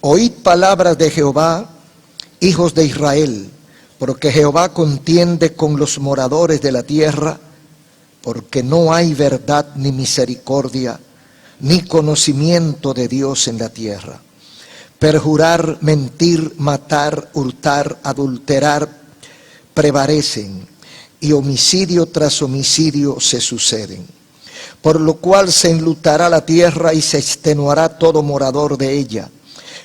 Oíd palabras de Jehová, hijos de Israel, porque Jehová contiende con los moradores de la tierra, porque no hay verdad ni misericordia, ni conocimiento de Dios en la tierra. Perjurar, mentir, matar, hurtar, adulterar, prevalecen, y homicidio tras homicidio se suceden. Por lo cual se enlutará la tierra y se extenuará todo morador de ella,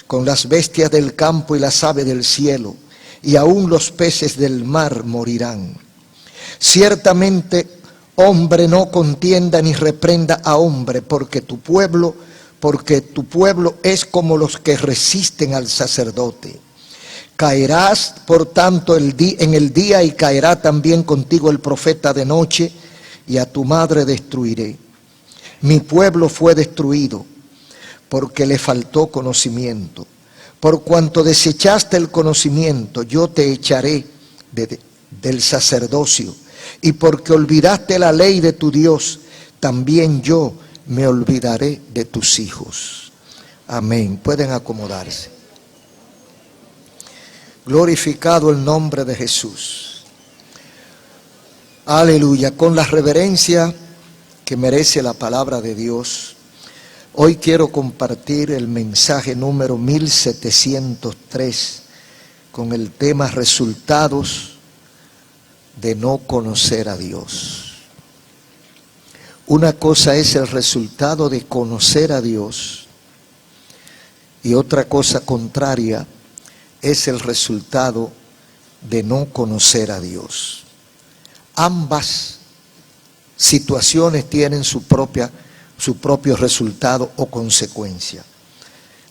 con las bestias del campo y las aves del cielo, y aun los peces del mar morirán. Ciertamente, hombre no contienda ni reprenda a hombre, porque tu pueblo es como los que resisten al sacerdote. Caerás, por tanto, en el día, y caerá también contigo el profeta de noche, y a tu madre destruiré. Mi pueblo fue destruido, porque le faltó conocimiento. Por cuanto desechaste el conocimiento, yo te echaré del sacerdocio. Y porque olvidaste la ley de tu Dios, también yo me olvidaré de tus hijos. Amén. Pueden acomodarse. Glorificado el nombre de Jesús. Aleluya. Con la reverencia que merece la palabra de Dios, hoy quiero compartir el mensaje número 1703 con el tema resultados de no conocer a Dios. Una cosa es el resultado de conocer a Dios y otra cosa contraria es el resultado de no conocer a Dios. Ambas situaciones tienen su propio resultado o consecuencia.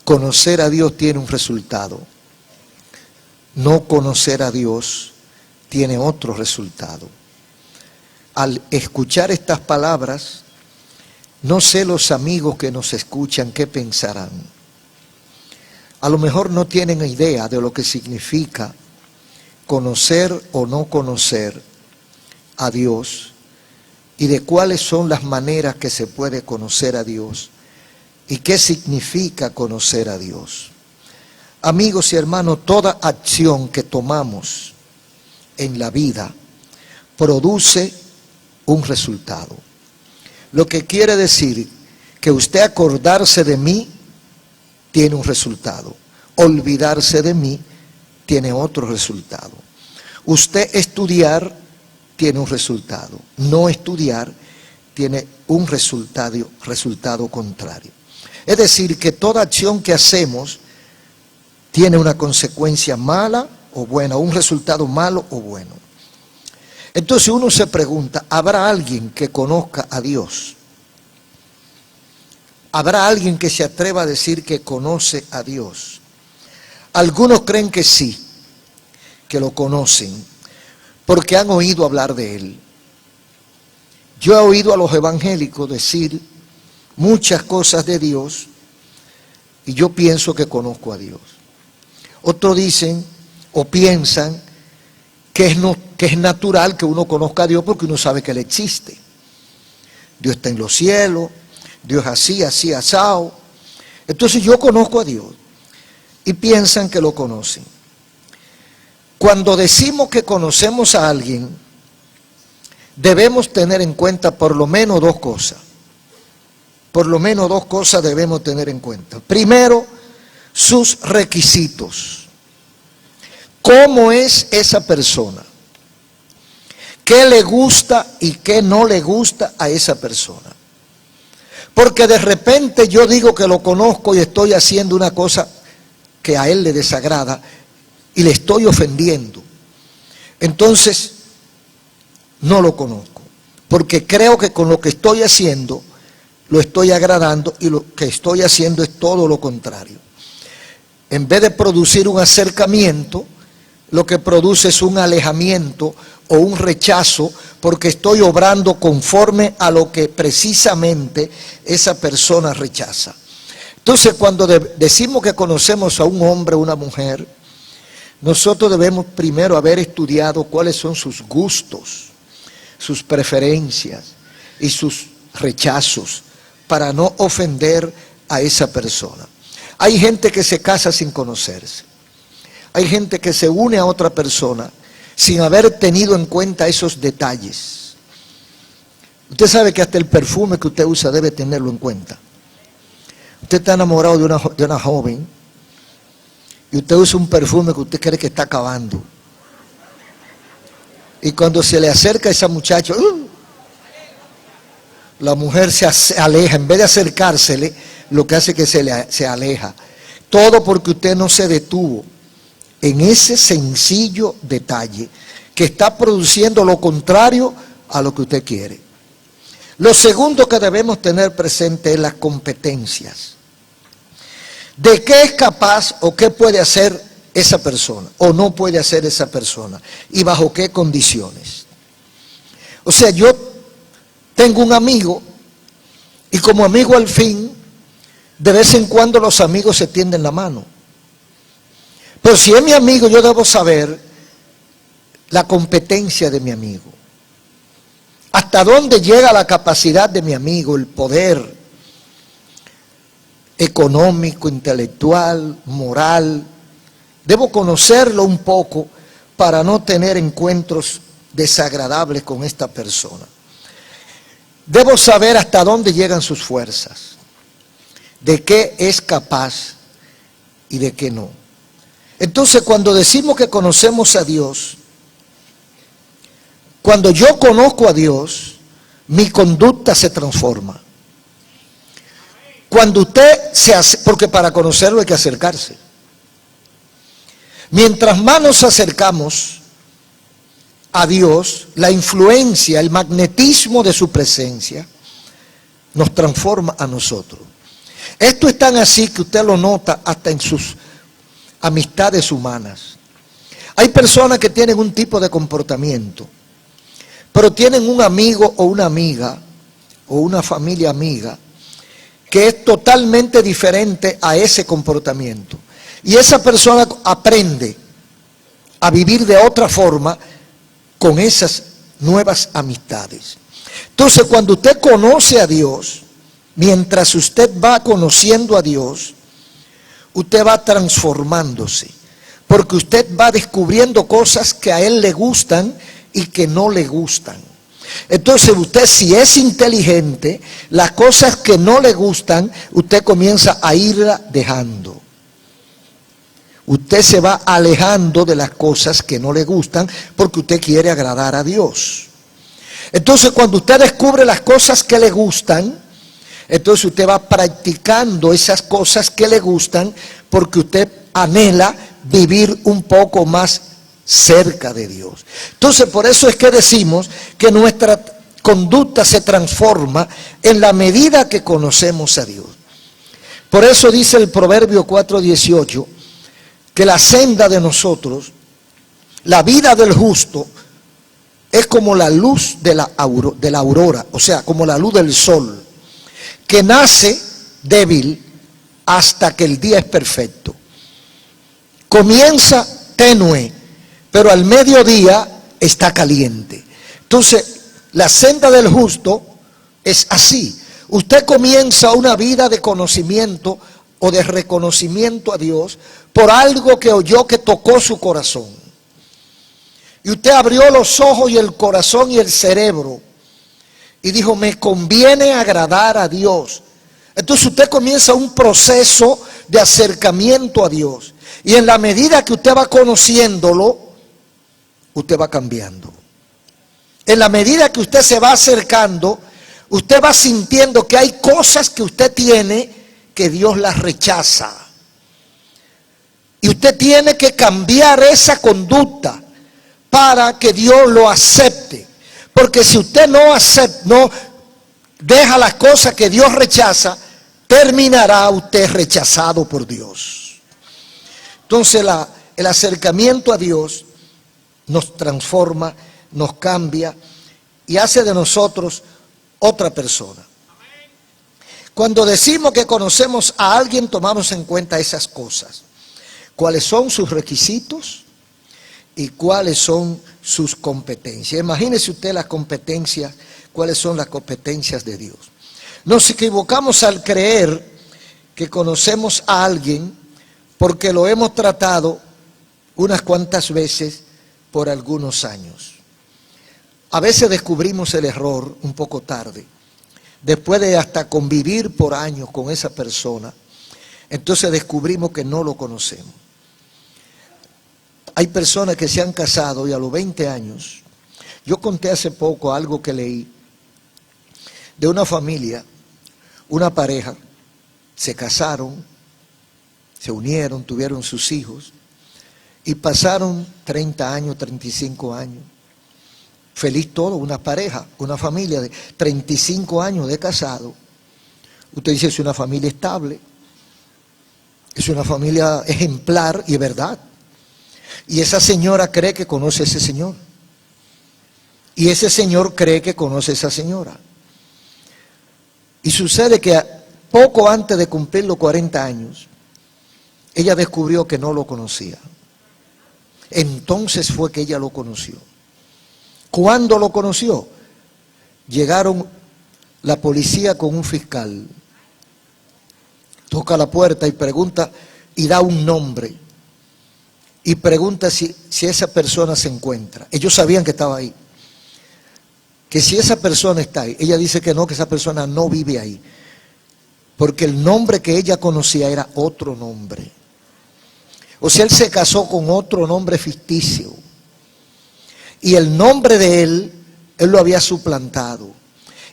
Conocer a Dios tiene un resultado. No conocer a Dios tiene otro resultado. Al escuchar estas palabras, no sé los amigos que nos escuchan qué pensarán. A lo mejor no tienen idea de lo que significa conocer o no conocer a Dios y de cuáles son las maneras que se puede conocer a Dios y qué significa conocer a Dios. Amigos y hermanos, toda acción que tomamos en la vida produce un resultado. Lo que quiere decir que usted acordarse de mí tiene un resultado. Olvidarse de mí tiene otro resultado. Usted estudiar tiene un resultado. No estudiar tiene un resultado contrario. Es decir, que toda acción que hacemos tiene una consecuencia mala o buena, un resultado malo o bueno. Entonces uno se pregunta, ¿habrá alguien que conozca a Dios? ¿Habrá alguien que se atreva a decir que conoce a Dios? Algunos creen que sí, que lo conocen, porque han oído hablar de Él. Yo he oído a los evangélicos decir muchas cosas de Dios y yo pienso que conozco a Dios. Otros dicen o piensan que es natural que uno conozca a Dios porque uno sabe que Él existe. Dios está en los cielos, Dios así, asado. Entonces yo conozco a Dios y piensan que lo conocen. Cuando decimos que conocemos a alguien, debemos tener en cuenta por lo menos dos cosas. Por lo menos dos cosas debemos tener en cuenta. Primero, sus requisitos. ¿Cómo es esa persona? ¿Qué le gusta y qué no le gusta a esa persona? Porque de repente yo digo que lo conozco y estoy haciendo una cosa que a él le desagrada y le estoy ofendiendo. Entonces, no lo conozco. Porque creo que con lo que estoy haciendo, lo estoy agradando y lo que estoy haciendo es todo lo contrario. En vez de producir un acercamiento, lo que produce es un alejamiento o un rechazo porque estoy obrando conforme a lo que precisamente esa persona rechaza. Entonces, cuando decimos que conocemos a un hombre o una mujer, nosotros debemos primero haber estudiado cuáles son sus gustos, sus preferencias y sus rechazos para no ofender a esa persona. Hay gente que se casa sin conocerse. Hay gente que se une a otra persona sin haber tenido en cuenta esos detalles. Usted sabe que hasta el perfume que usted usa debe tenerlo en cuenta. Usted está enamorado de una joven y usted usa un perfume que usted cree que está acabando. Y cuando se le acerca a esa muchacha, la mujer se aleja. En vez de acercársele, lo que hace es que se aleja. Todo porque usted no se detuvo en ese sencillo detalle que está produciendo lo contrario a lo que usted quiere. Lo segundo que debemos tener presente es las competencias. ¿De qué es capaz o qué puede hacer esa persona o no puede hacer esa persona? ¿Y bajo qué condiciones? O sea, yo tengo un amigo y como amigo al fin, de vez en cuando los amigos se tienden la mano. Pero si es mi amigo, yo debo saber la competencia de mi amigo. Hasta dónde llega la capacidad de mi amigo, el poder económico, intelectual, moral. Debo conocerlo un poco para no tener encuentros desagradables con esta persona. Debo saber hasta dónde llegan sus fuerzas, de qué es capaz y de qué no. Entonces, cuando decimos que conocemos a Dios, cuando yo conozco a Dios, mi conducta se transforma. Cuando usted se hace, porque para conocerlo hay que acercarse. Mientras más nos acercamos a Dios, la influencia, el magnetismo de su presencia nos transforma a nosotros. Esto es tan así que usted lo nota hasta en sus amistades humanas. Hay personas que tienen un tipo de comportamiento, pero tienen un amigo o una amiga o una familia amiga que es totalmente diferente a ese comportamiento. Y esa persona aprende a vivir de otra forma con esas nuevas amistades. Entonces, cuando usted conoce a Dios, mientras usted va conociendo a Dios, usted va transformándose, porque usted va descubriendo cosas que a Él le gustan y que no le gustan. Entonces usted, si es inteligente, las cosas que no le gustan, usted comienza a irla dejando. Usted se va alejando de las cosas que no le gustan porque usted quiere agradar a Dios. Entonces, cuando usted descubre las cosas que le gustan, entonces usted va practicando esas cosas que le gustan porque usted anhela vivir un poco más cerca de Dios. Entonces, por eso es que decimos que nuestra conducta se transforma en la medida que conocemos a Dios. Por eso dice el Proverbio 4:18 que la senda de nosotros, la vida del justo, es como la luz de la aurora, o sea, como la luz del sol, que nace débil hasta que el día es perfecto. Comienza tenue, pero al mediodía está caliente. Entonces, la senda del justo es así. Usted comienza una vida de conocimiento o de reconocimiento a Dios por algo que oyó que tocó su corazón. Y usted abrió los ojos y el corazón y el cerebro y dijo, me conviene agradar a Dios. Entonces usted comienza un proceso de acercamiento a Dios. Y en la medida que usted va conociéndolo, usted va cambiando. En la medida que usted se va acercando, usted va sintiendo que hay cosas que usted tiene que Dios las rechaza. Y usted tiene que cambiar esa conducta para que Dios lo acepte. Porque si usted no deja las cosas que Dios rechaza, terminará usted rechazado por Dios. Entonces el acercamiento a Dios nos transforma, nos cambia y hace de nosotros otra persona. Cuando decimos que conocemos a alguien, tomamos en cuenta esas cosas. ¿Cuáles son sus requisitos y cuáles son sus competencias? Imagínese usted las competencias, cuáles son las competencias de Dios. Nos equivocamos al creer que conocemos a alguien porque lo hemos tratado unas cuantas veces por algunos años. A veces descubrimos el error un poco tarde, después de hasta convivir por años con esa persona, entonces descubrimos que no lo conocemos. Hay personas que se han casado y a los 20 años, yo conté hace poco algo que leí de una familia, una pareja, se casaron, se unieron, tuvieron sus hijos y pasaron 30 años, 35 años. Feliz todo, una pareja, una familia de 35 años de casado. Usted dice, es una familia estable, es una familia ejemplar y es verdad. Y esa señora cree que conoce a ese señor. Y ese señor cree que conoce a esa señora. Y sucede que poco antes de cumplir los 40 años, ella descubrió que no lo conocía. Entonces fue que ella lo conoció. ¿Cuándo lo conoció? Llegaron la policía con un fiscal. Toca la puerta y pregunta y da un nombre. Y pregunta si esa persona se encuentra. Ellos sabían que estaba ahí. Que si esa persona está ahí. Ella dice que no, que esa persona no vive ahí. Porque el nombre que ella conocía era otro nombre. O sea, él se casó con otro nombre ficticio. Y el nombre de él lo había suplantado.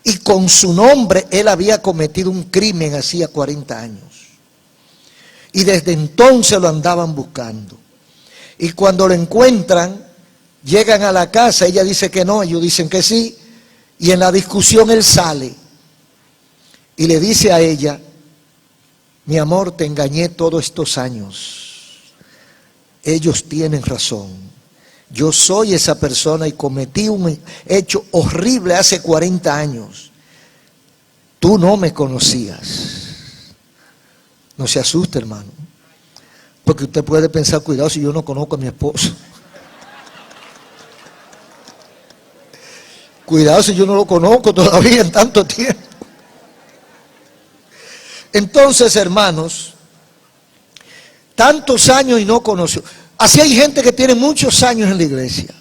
Y con su nombre él había cometido un crimen hacía 40 años. Y desde entonces lo andaban buscando. Y cuando lo encuentran, llegan a la casa, ella dice que no, ellos dicen que sí. Y en la discusión él sale y le dice a ella, mi amor, te engañé todos estos años. Ellos tienen razón. Yo soy esa persona y cometí un hecho horrible hace 40 años. Tú no me conocías. No se asuste, hermano. Porque usted puede pensar, cuidado si yo no conozco a mi esposo. Cuidado si yo no lo conozco todavía en tanto tiempo. Entonces, hermanos, tantos años y no conoció. Así hay gente que tiene muchos años en la iglesia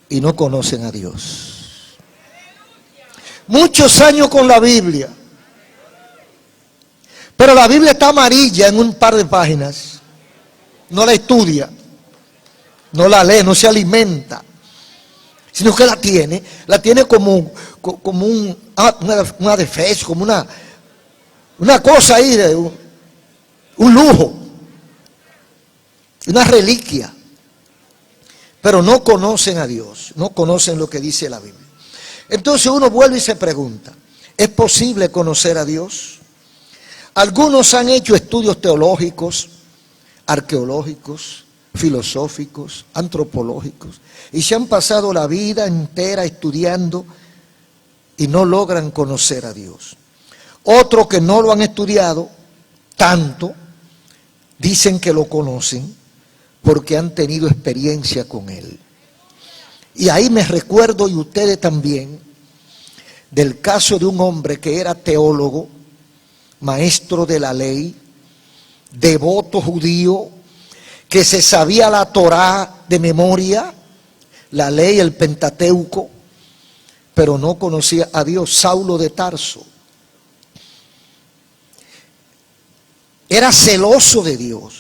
y no conocen a Dios. Muchos años con la Biblia. Pero la Biblia está amarilla en un par de páginas. No la estudia, no la lee, no se alimenta. Sino que la tiene como una defensa, como una cosa ahí, de un lujo, una reliquia. Pero no conocen a Dios, no conocen lo que dice la Biblia. Entonces uno vuelve y se pregunta, ¿es posible conocer a Dios? Algunos han hecho estudios teológicos, arqueológicos, filosóficos, antropológicos, y se han pasado la vida entera estudiando y no logran conocer a Dios. Otros que no lo han estudiado tanto, dicen que lo conocen porque han tenido experiencia con Él. Y ahí me recuerdo, y ustedes también, del caso de un hombre que era teólogo, maestro de la ley, devoto judío, que se sabía la Torá de memoria, la ley, el Pentateuco, pero no conocía a Dios. Saulo de Tarso. Era celoso de Dios,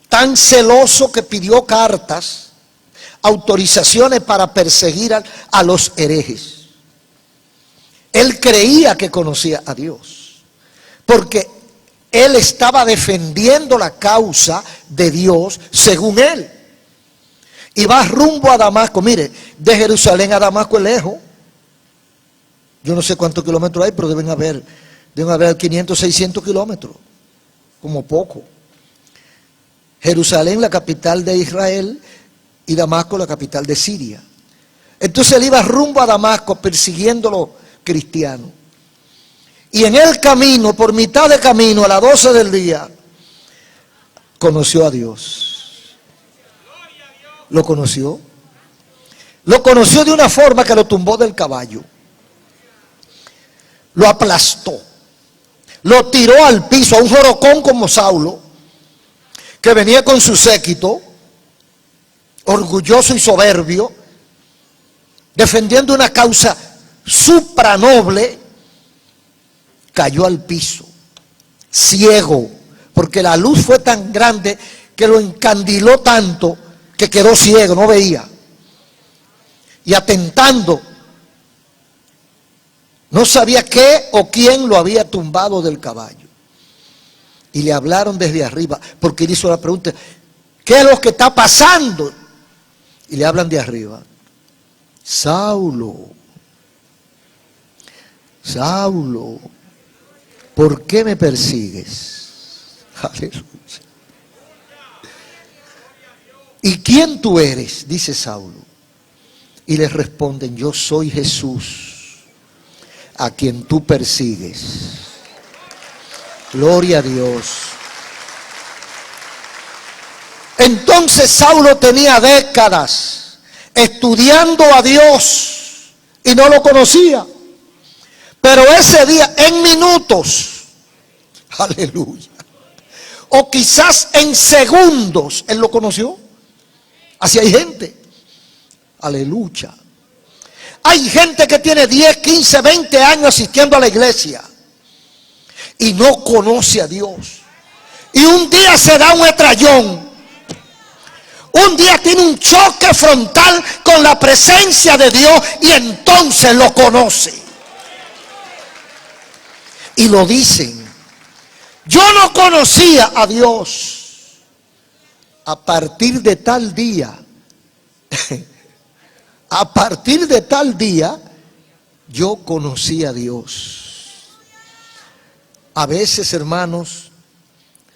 tan celoso que pidió cartas, autorizaciones para perseguir a los herejes. Él creía que conocía a Dios, porque él estaba defendiendo la causa de Dios según él. Y va rumbo a Damasco. Mire, de Jerusalén a Damasco es lejos. Yo no sé cuántos kilómetros hay, pero deben haber 500, 600 kilómetros, como poco. Jerusalén, la capital de Israel, y Damasco, la capital de Siria. Entonces él iba rumbo a Damasco persiguiendo a los cristianos. Y en el camino, por mitad de camino, a las 12 del día, conoció a Dios. Lo conoció. Lo conoció de una forma que lo tumbó del caballo. Lo aplastó. lo tiró al piso, a un jorocón como Saulo, que venía con su séquito, orgulloso y soberbio, defendiendo una causa supranoble, cayó al piso, ciego, porque la luz fue tan grande que lo encandiló tanto que quedó ciego, no veía. Y atentando, no sabía qué o quién lo había tumbado del caballo. Y le hablaron desde arriba, porque él hizo la pregunta, ¿qué es lo que está pasando? Y le hablan de arriba. Saulo, Saulo, ¿por qué me persigues? Aleluya. ¿Y quién tú eres? Dice Saulo. Y les responden, yo soy Jesús, a quien tú persigues. Gloria a Dios. Entonces Saulo tenía décadas estudiando a Dios y no lo conocía. Pero ese día, en minutos, aleluya, o quizás en segundos, él lo conoció. Así hay gente, aleluya. Hay gente que tiene 10, 15, 20 años asistiendo a la iglesia y no conoce a Dios. Y un día se da un estrellón. Un día tiene un choque frontal con la presencia de Dios y entonces lo conoce. Y lo dicen. Yo no conocía a Dios. A partir de tal día, a partir de tal día, yo conocí a Dios. A veces, hermanos,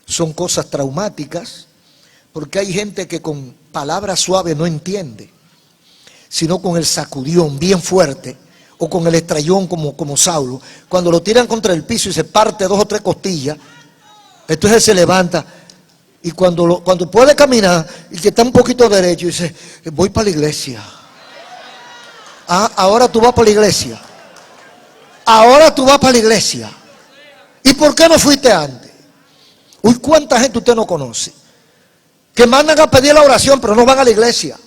son cosas traumáticas, porque hay gente que con palabras suaves no entiende, sino con el sacudión bien fuerte, o con el estrellón como Saulo. Cuando lo tiran contra el piso y se parte 2 o 3 costillas, entonces se levanta. Y cuando puede caminar, y que está un poquito derecho, dice, voy para la iglesia. Ah, ahora tú vas para la iglesia. Ahora tú vas para la iglesia. ¿Y por qué no fuiste antes? Uy, ¿cuánta gente usted no conoce? Que mandan a pedir la oración, pero no van a la iglesia.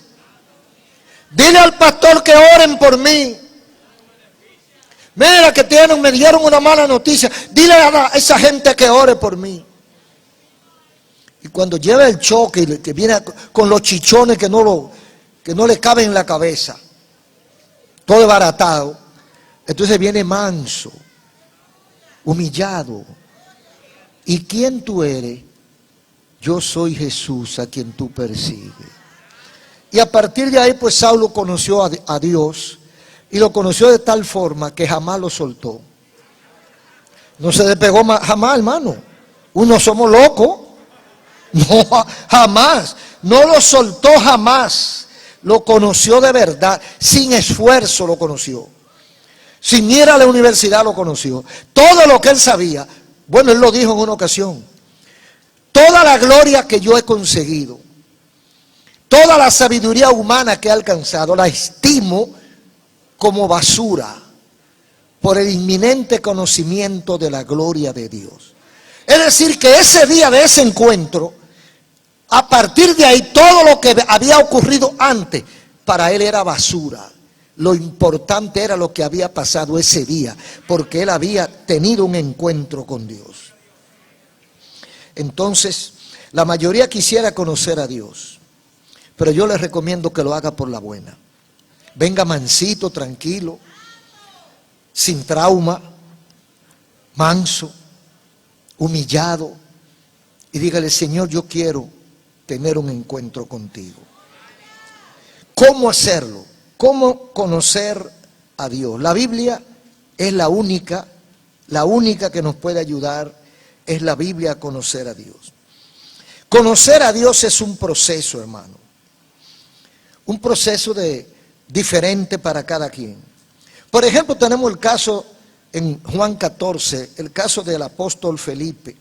Dile al pastor que oren por mí. Mira que me dieron una mala noticia. Dile a esa gente que ore por mí. Y cuando lleva el choque y que viene con los chichones que no le caben en la cabeza, todo desbaratado, entonces viene manso, humillado. ¿Y quién tú eres? Yo soy Jesús a quien tú persigues. Y a partir de ahí, pues Saulo conoció a Dios y lo conoció de tal forma que jamás lo soltó. No se despegó jamás, hermano. Uno somos locos. No, jamás. No lo soltó jamás. Lo conoció de verdad. Sin esfuerzo lo conoció. Sin ir a la universidad lo conoció. Todo lo que él sabía. Bueno, él lo dijo en una ocasión. Toda la gloria que yo he conseguido, toda la sabiduría humana que he alcanzado, la estimo como basura por el inminente conocimiento de la gloria de Dios. Es decir, que ese día de ese encuentro, a partir de ahí, todo lo que había ocurrido antes, para él era basura. Lo importante era lo que había pasado ese día, porque él había tenido un encuentro con Dios. Entonces, la mayoría quisiera conocer a Dios, pero yo les recomiendo que lo haga por la buena. Venga mansito, tranquilo, sin trauma, manso, humillado, y dígale, Señor, yo quiero tener un encuentro contigo. ¿Cómo hacerlo? ¿Cómo conocer a Dios? La Biblia es la única que nos puede ayudar, es la Biblia a conocer a Dios. Conocer a Dios es un proceso, hermano. Un proceso diferente para cada quien. Por ejemplo, tenemos el caso en Juan 14, el caso del apóstol Felipe,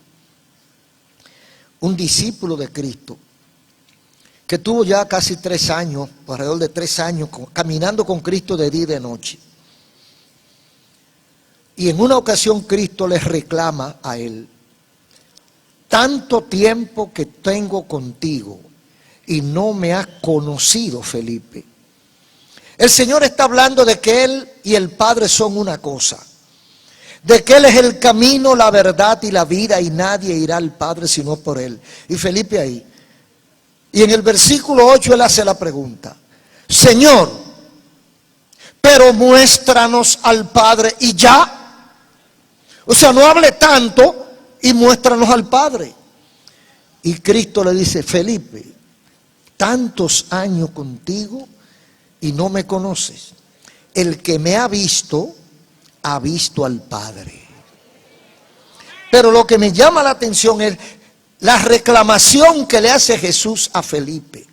un discípulo de Cristo, que tuvo ya casi 3 años, alrededor de 3 años, caminando con Cristo de día y de noche. Y en una ocasión Cristo les reclama a él: tanto tiempo que tengo contigo y no me has conocido, Felipe. El Señor está hablando de que Él y el Padre son una cosa, de que Él es el camino, la verdad y la vida, y nadie irá al Padre sino por Él. Y Felipe ahí. Y en el versículo 8 Él hace la pregunta: Señor, pero muéstranos al Padre y ya. O sea, no hable tanto y muéstranos al Padre. Y Cristo le dice: Felipe, tantos años contigo y no me conoces. El que me ha visto al Padre. Pero lo que me llama la atención es la reclamación que le hace Jesús a Felipe.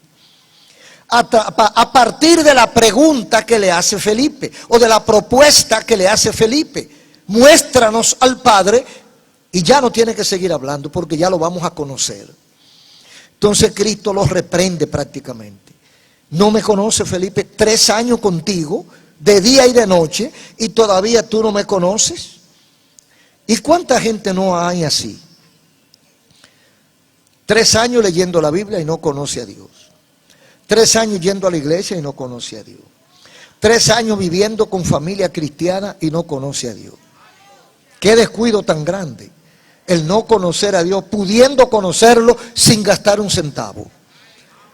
A partir de la pregunta que le hace Felipe, o de la propuesta que le hace Felipe: muéstranos al Padre, y ya no tiene que seguir hablando porque ya lo vamos a conocer. Entonces Cristo los reprende prácticamente. No me conoce, Felipe, 3 años contigo, de día y de noche, y todavía tú no me conoces. ¿Y cuánta gente no hay así? 3 años leyendo la Biblia y no conoce a Dios. 3 años yendo a la iglesia y no conoce a Dios. 3 años viviendo con familia cristiana y no conoce a Dios. Qué descuido tan grande el no conocer a Dios, pudiendo conocerlo sin gastar un centavo.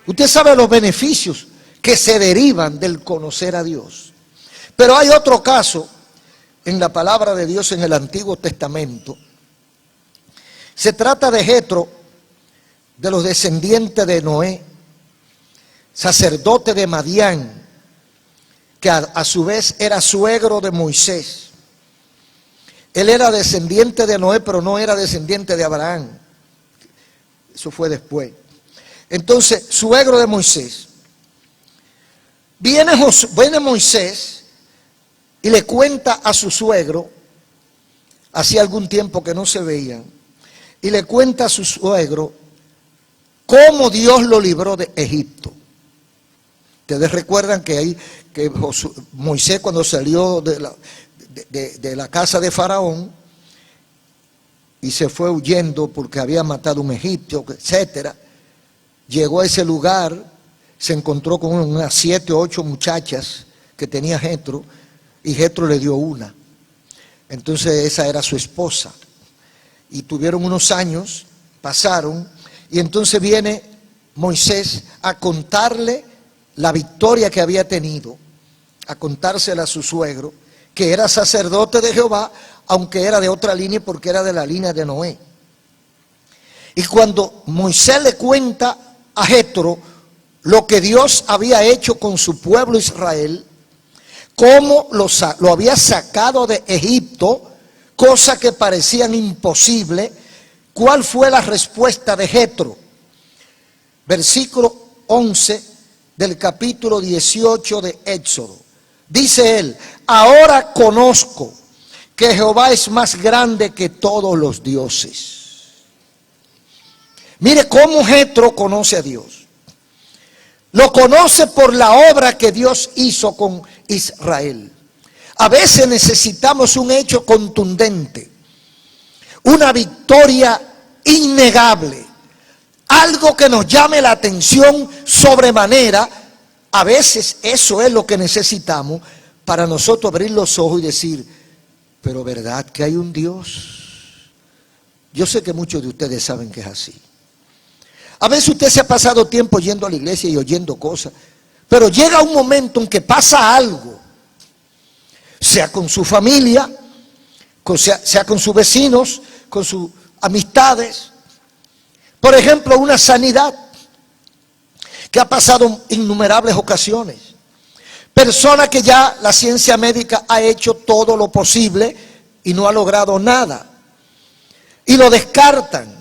Usted sabe los beneficios que se derivan del conocer a Dios. Pero hay otro caso en la palabra de Dios en el Antiguo Testamento. Se trata de Jetro, de los descendientes de Noé, sacerdote de Madián, que a su vez era suegro de Moisés. Él era descendiente de Noé, pero no era descendiente de Abraham. Eso fue después. Entonces, suegro de Moisés. Viene Moisés y le cuenta a su suegro, hacía algún tiempo que no se veían, y le cuenta a su suegro cómo Dios lo libró de Egipto. Ustedes recuerdan que Moisés, cuando salió de la casa de Faraón y se fue huyendo porque había matado a un egipcio, etcétera, llegó a ese lugar, se encontró con unas 7 o 8 muchachas que tenía Jetro, y Jetro le dio una. Entonces esa era su esposa, y tuvieron unos años, pasaron, y entonces viene Moisés a contarle la victoria que había tenido, a contársela a su suegro, que era sacerdote de Jehová, aunque era de otra línea, porque era de la línea de Noé. Y cuando Moisés le cuenta a Jetro lo que Dios había hecho con su pueblo Israel, cómo lo había sacado de Egipto, cosas que parecían imposibles, ¿cuál fue la respuesta de Jetro? Versículo 11 del capítulo 18 de Éxodo. Dice él: ahora conozco que Jehová es más grande que todos los dioses. Mire cómo Jetro conoce a Dios. Lo conoce por la obra que Dios hizo con Israel. A veces necesitamos un hecho contundente, una victoria innegable, algo que nos llame la atención sobremanera. A veces eso es lo que necesitamos para nosotros abrir los ojos y decir: pero ¿verdad que hay un Dios? Yo sé que muchos de ustedes saben que es así. A veces usted se ha pasado tiempo yendo a la iglesia y oyendo cosas, pero llega un momento en que pasa algo, sea con su familia, sea con sus vecinos, con sus amistades. Por ejemplo, una sanidad que ha pasado en innumerables ocasiones. Personas que ya la ciencia médica ha hecho todo lo posible y no ha logrado nada, y lo descartan.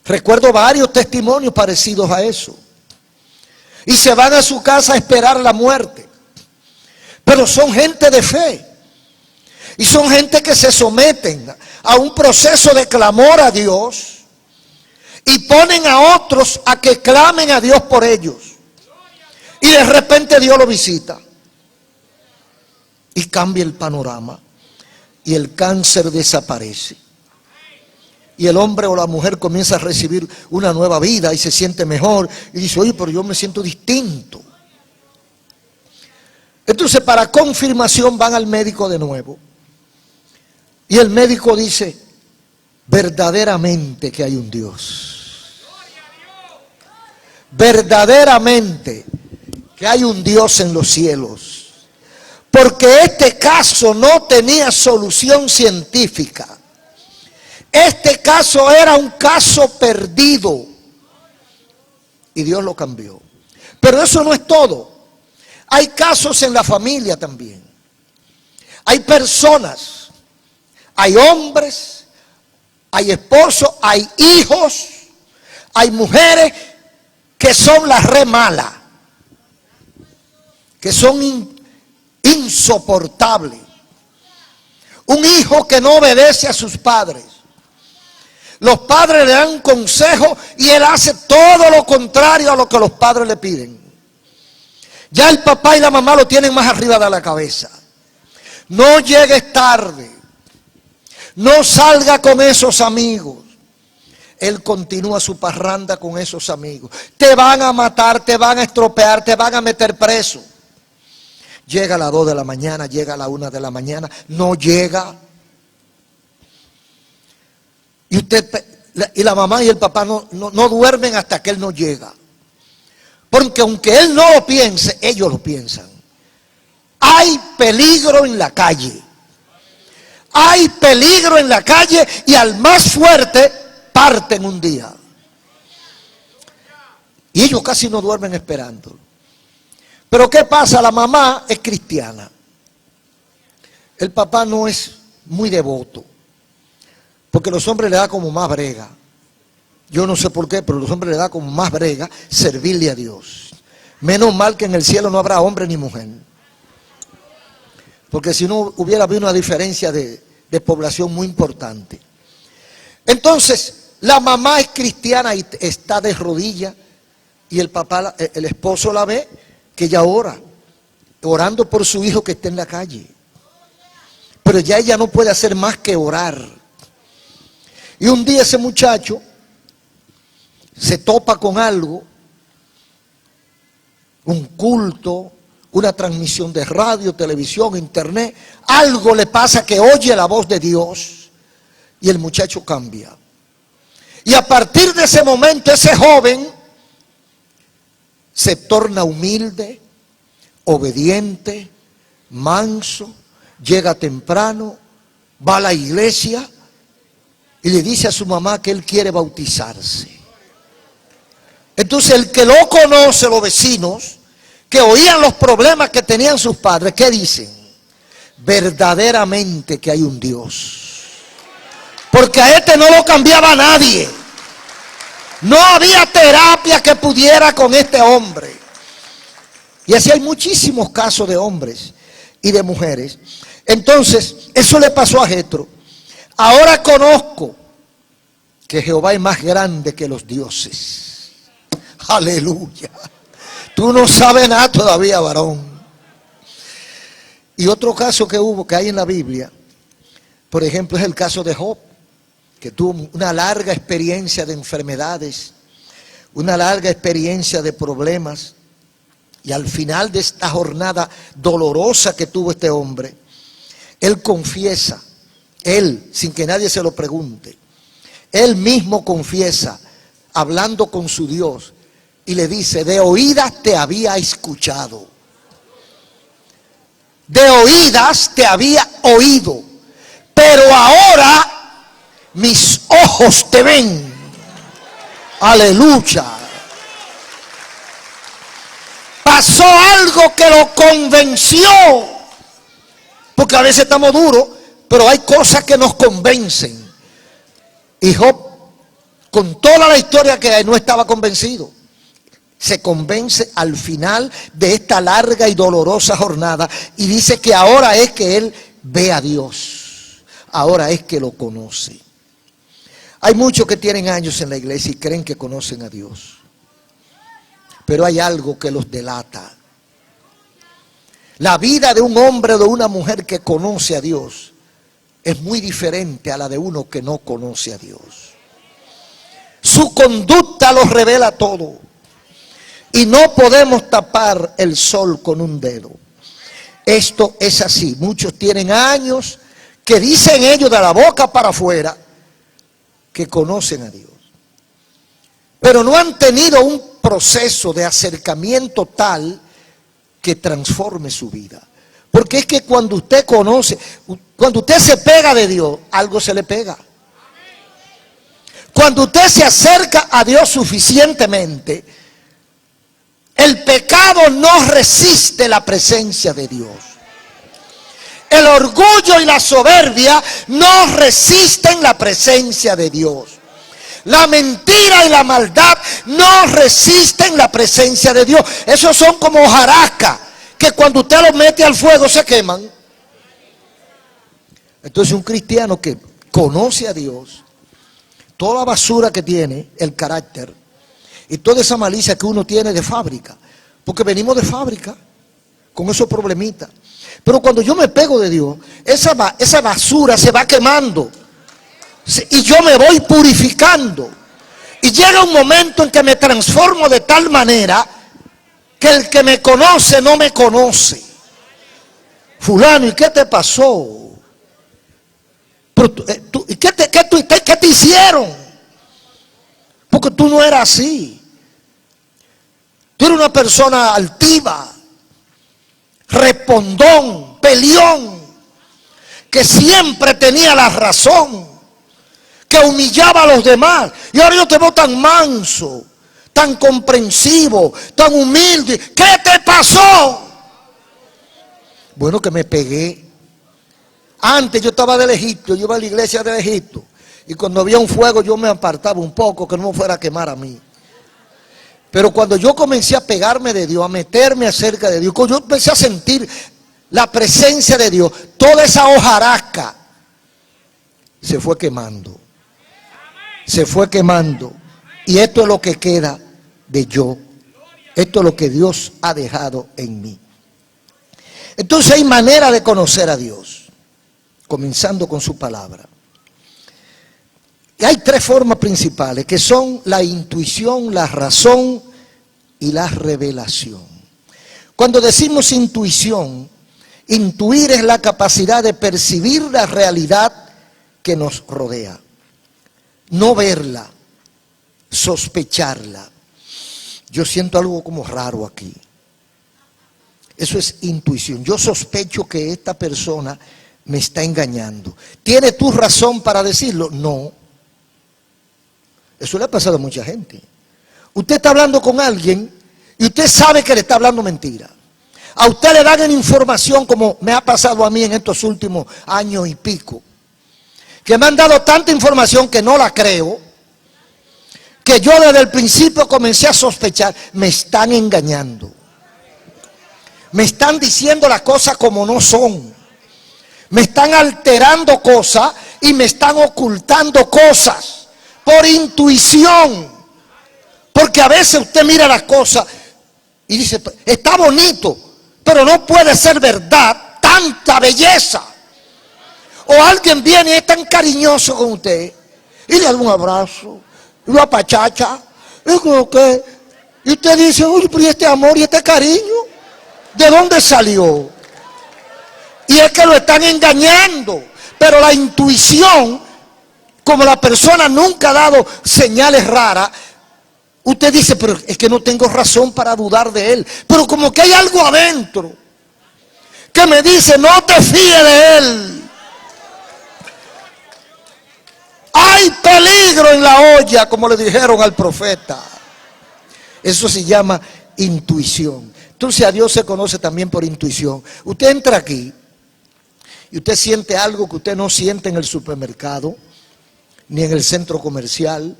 Recuerdo varios testimonios parecidos a eso. Y se van a su casa a esperar la muerte. Pero son gente de fe. Y son gente que se someten a un proceso de clamor a Dios. Y ponen a otros a que clamen a Dios por ellos. Y de repente Dios lo visita. Y cambia el panorama. y el cáncer desaparece. Y el hombre o la mujer comienza a recibir una nueva vida y se siente mejor. Y dice, oye, pero yo me siento distinto. Entonces, para confirmación van al médico de nuevo. Y el médico dice, verdaderamente que hay un Dios. Verdaderamente que hay un Dios en los cielos. Porque este caso no tenía solución científica. Este caso era un caso perdido. Y Dios lo cambió. Pero eso no es todo. Hay casos en la familia también. Hay personas, hay hombres, hay esposos, hay hijos, hay mujeres que son las re malas, que son insoportables. Un hijo que no obedece a sus padres. Los padres le dan un consejo y él hace todo lo contrario a lo que los padres le piden. Ya el papá y la mamá lo tienen más arriba de la cabeza. No llegues tarde. No salga con esos amigos. Él continúa su parranda con esos amigos. Te van a matar, te van a estropear, te van a meter preso. Llega a las 2 de la mañana, llega a las 1 de la mañana, no llega. Y la mamá y el papá no duermen hasta que él no llega. Porque aunque él no lo piense, ellos lo piensan. Hay peligro en la calle. Hay peligro en la calle y al más fuerte parten un día. Y ellos casi no duermen esperando. Pero ¿qué pasa? La mamá es cristiana. El papá no es muy devoto. Porque a los hombres le da como más brega. Yo no sé por qué, pero a los hombres le da como más brega servirle a Dios. Menos mal que en el cielo no habrá hombre ni mujer. Porque si no hubiera habido una diferencia de población muy importante. Entonces, la mamá es cristiana y está de rodillas. Y el papá, el esposo la ve que ella ora. Orando por su hijo que está en la calle. Pero ya ella no puede hacer más que orar. Y un día ese muchacho se topa con algo, un culto, una transmisión de radio, televisión, internet, algo le pasa que oye la voz de Dios y el muchacho cambia. Y a partir de ese momento ese joven se torna humilde, obediente, manso, llega temprano, va a la iglesia y le dice a su mamá que él quiere bautizarse. Entonces el que lo conoce, los vecinos, que oían los problemas que tenían sus padres, ¿qué dicen? Verdaderamente que hay un Dios. Porque a este no lo cambiaba nadie. No había terapia que pudiera con este hombre. Y así hay muchísimos casos de hombres y de mujeres. Entonces, eso le pasó a Jetro. Ahora conozco que Jehová es más grande que los dioses. Aleluya. Tú no sabes nada todavía, varón. Y otro caso que hay en la Biblia, por ejemplo, es el caso de Job, que tuvo una larga experiencia de enfermedades, una larga experiencia de problemas, y al final de esta jornada dolorosa que tuvo este hombre, él confiesa, él, sin que nadie se lo pregunte, él mismo confiesa, hablando con su Dios, y le dice, de oídas te había escuchado. De oídas te había oído. Pero ahora mis ojos te ven. Aleluya. Pasó algo que lo convenció. Porque a veces estamos duros, pero hay cosas que nos convencen. Y Job, con toda la historia que hay, no estaba convencido. Se convence al final de esta larga y dolorosa jornada y dice que ahora es que él ve a Dios, ahora es que lo conoce. Hay muchos que tienen años en la iglesia y creen que conocen a Dios, pero hay algo que los delata. La vida de un hombre o de una mujer que conoce a Dios es muy diferente a la de uno que no conoce a Dios. Su conducta lo revela todo. Y no podemos tapar el sol con un dedo. Esto es así. Muchos tienen años que dicen ellos de la boca para afuera que conocen a Dios, pero no han tenido un proceso de acercamiento tal que transforme su vida. Porque es que cuando usted conoce, cuando usted se pega de Dios, algo se le pega. Cuando usted se acerca a Dios suficientemente, el pecado no resiste la presencia de Dios. El orgullo y la soberbia no resisten la presencia de Dios. La mentira y la maldad no resisten la presencia de Dios. Esos son como hojarasca que cuando usted los mete al fuego se queman. Entonces un cristiano que conoce a Dios, toda la basura que tiene, el carácter, y toda esa malicia que uno tiene de fábrica, porque venimos de fábrica con esos problemitas. Pero cuando yo me pego de Dios, esa basura se va quemando y yo me voy purificando. Y llega un momento en que me transformo de tal manera que el que me conoce no me conoce. Fulano, ¿y qué te pasó? ¿Qué te hicieron? Porque tú no eras así. Tú eres una persona altiva, respondón, peleón, que siempre tenía la razón, que humillaba a los demás. Y ahora yo te veo tan manso, tan comprensivo, tan humilde. ¿Qué te pasó? Bueno, que me pegué. Antes yo estaba de lejito, yo iba a la iglesia de lejito, y cuando había un fuego yo me apartaba un poco, que no me fuera a quemar a mí. Pero cuando yo comencé a pegarme de Dios, a meterme acerca de Dios, cuando yo empecé a sentir la presencia de Dios, toda esa hojarasca se fue quemando. Se fue quemando. Y esto es lo que queda de yo. Esto es lo que Dios ha dejado en mí. Entonces hay manera de conocer a Dios, comenzando con su palabra. Y hay tres formas principales, que son la intuición, la razón y la revelación. Cuando decimos intuición, intuir es la capacidad de percibir la realidad que nos rodea. No verla, sospecharla. Yo siento algo como raro aquí. Eso es intuición. Yo sospecho que esta persona me está engañando. ¿Tiene tú razón para decirlo? No. Eso le ha pasado a mucha gente. Usted está hablando con alguien y usted sabe que le está hablando mentira. A usted le dan información como me ha pasado a mí en estos últimos años y pico. Que me han dado tanta información que no la creo. Que yo desde el principio comencé a sospechar. Me están engañando. Me están diciendo las cosas como no son. Me están alterando cosas y me están ocultando cosas. Por intuición. Porque a veces usted mira las cosas y dice, está bonito, pero no puede ser verdad tanta belleza. O alguien viene y es tan cariñoso con usted y le da un abrazo, y lo apachacha, y usted dice, uy, pero ¿y este amor y este cariño? ¿De dónde salió? Y es que lo están engañando. Pero la intuición, como la persona nunca ha dado señales raras, usted dice, pero es que no tengo razón para dudar de él. Pero como que hay algo adentro que me dice, no te fíes de él. Hay peligro en la olla, como le dijeron al profeta. Eso se llama intuición. Entonces a Dios se conoce también por intuición. Usted entra aquí y usted siente algo que usted no siente en el supermercado, ni en el centro comercial,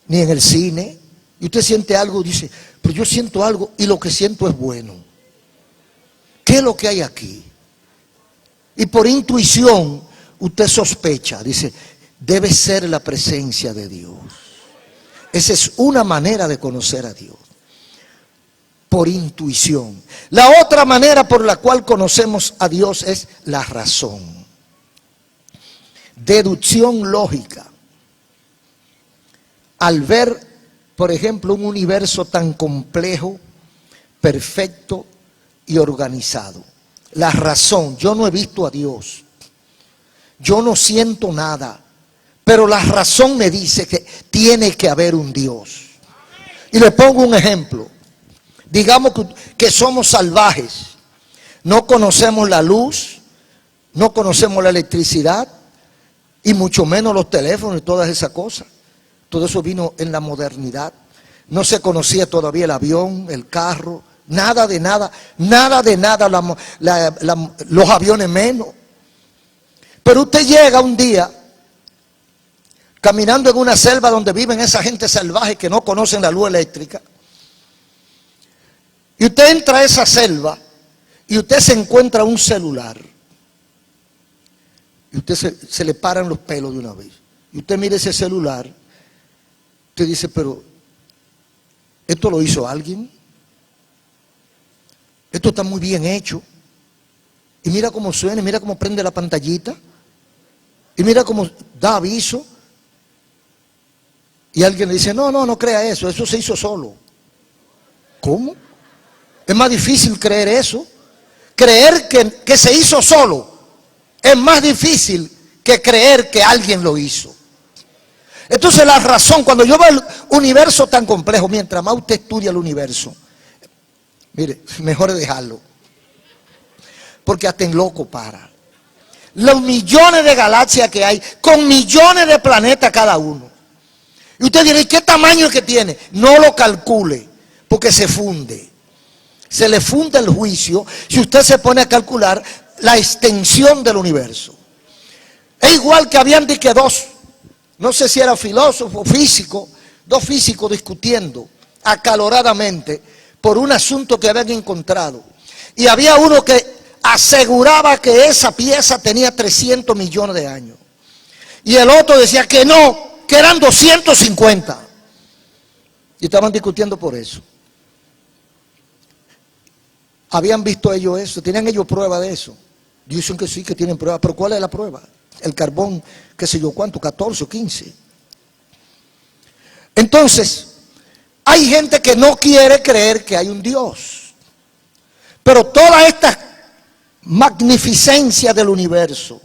ni en el cine. Y usted siente algo y dice, pero yo siento algo y lo que siento es bueno. ¿Qué es lo que hay aquí? Y por intuición usted sospecha, dice, debe ser la presencia de Dios. Esa es una manera de conocer a Dios. Por intuición. La otra manera por la cual conocemos a Dios es la razón. deducción lógica al ver, por ejemplo, un universo tan complejo, perfecto y organizado. La razón, yo no he visto a Dios, yo no siento nada, pero la razón me dice que tiene que haber un Dios. Y le pongo un ejemplo. Digamos que somos salvajes, no conocemos la luz, no conocemos la electricidad y mucho menos los teléfonos y todas esas cosas. Todo eso vino en la modernidad. No se conocía todavía el avión, el carro, nada de nada, los aviones menos. Pero usted llega un día caminando en una selva donde viven esa gente salvaje que no conocen la luz eléctrica. Y usted entra a esa selva y usted se encuentra un celular. Y usted se le paran los pelos de una vez. Y usted mira ese celular, usted dice, pero ¿esto lo hizo alguien? Esto está muy bien hecho. Y mira cómo suena, mira cómo prende la pantallita. Y mira cómo da aviso. Y alguien le dice, no crea eso, eso se hizo solo. ¿Cómo? Es más difícil creer eso. Creer que se hizo solo es más difícil que creer que alguien lo hizo. Entonces la razón, cuando yo veo el universo tan complejo, mientras más usted estudia el universo, mire, mejor es dejarlo. Porque hasta en loco para. Los millones de galaxias que hay, con millones de planetas cada uno. Y usted dirá, ¿y qué tamaño es que tiene? No lo calcule, porque se funde. Se le funde el juicio si usted se pone a calcular la extensión del universo. Es igual que habían dicho dos, no sé si era filósofo o físico, dos físicos discutiendo acaloradamente por un asunto que habían encontrado. Y había uno que aseguraba que esa pieza tenía 300 millones de años. Y el otro decía que no, que eran 250. Y estaban discutiendo por eso. ¿Habían visto ellos eso? ¿Tenían ellos prueba de eso? Dicen que sí, que tienen prueba. ¿Pero cuál es la prueba? El carbón, qué sé yo cuánto, 14 o 15. Entonces, hay gente que no quiere creer que hay un Dios. Pero toda esta magnificencia del universo,